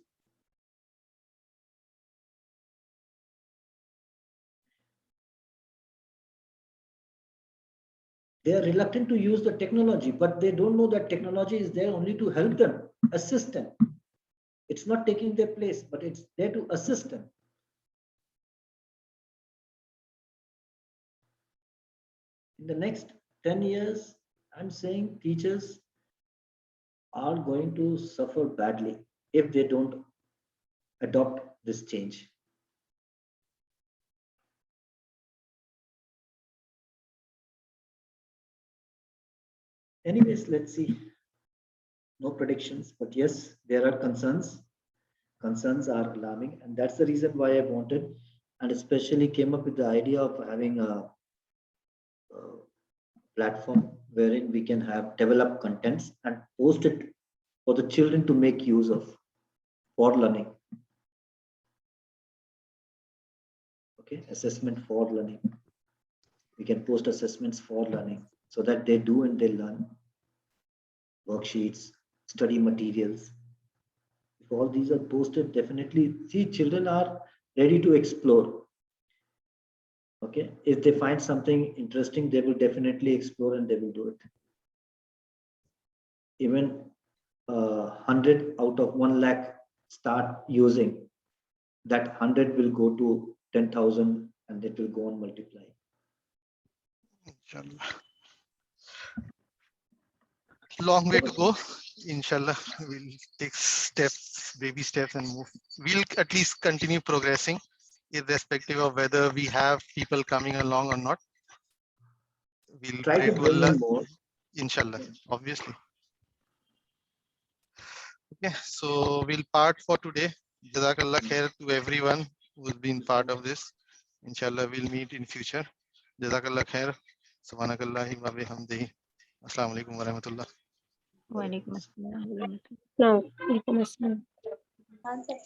Speaker 1: They are reluctant to use the technology, but they don't know that technology is there only to help them, assist them. It's not taking their place, but it's there to assist them. In the next 10 years, I'm saying teachers are going to suffer badly. if they don't adopt this change. Anyways, let's see. No predictions, but yes, there are concerns. Concerns are alarming, and that's the reason why I wanted and especially came up with the idea of having a platform wherein we can have develop contents and post it for the children to make use of for learning. Okay, assessment for learning. We can post assessments for learning so that they do and they learn. Worksheets, study materials. If all these are posted, definitely see children are ready to explore. Okay, if they find something interesting, they will definitely explore and they will do it. Even 100 out of 1 lakh start using, that 100 will go to 10,000 and it will go on multiplying.
Speaker 3: Inshallah. Long way to go. Inshallah, we'll take steps, baby steps, and move. We'll at least continue progressing, irrespective of whether we have people coming along or not. We'll
Speaker 1: Try
Speaker 3: pray
Speaker 1: to
Speaker 3: to
Speaker 1: bring
Speaker 3: Allah.
Speaker 1: in more.
Speaker 3: Inshallah, obviously. Okay, so we'll part for today. Jazakallah khair to everyone who's been part of this. Inshallah, we'll meet in future. Jazakallah khair. Subhanakallahi wa bihamdihi. Assalamu alaikum wa rahmatullah.
Speaker 5: Walaikum assalam.
Speaker 7: Assalamualaikum.
Speaker 8: Answer.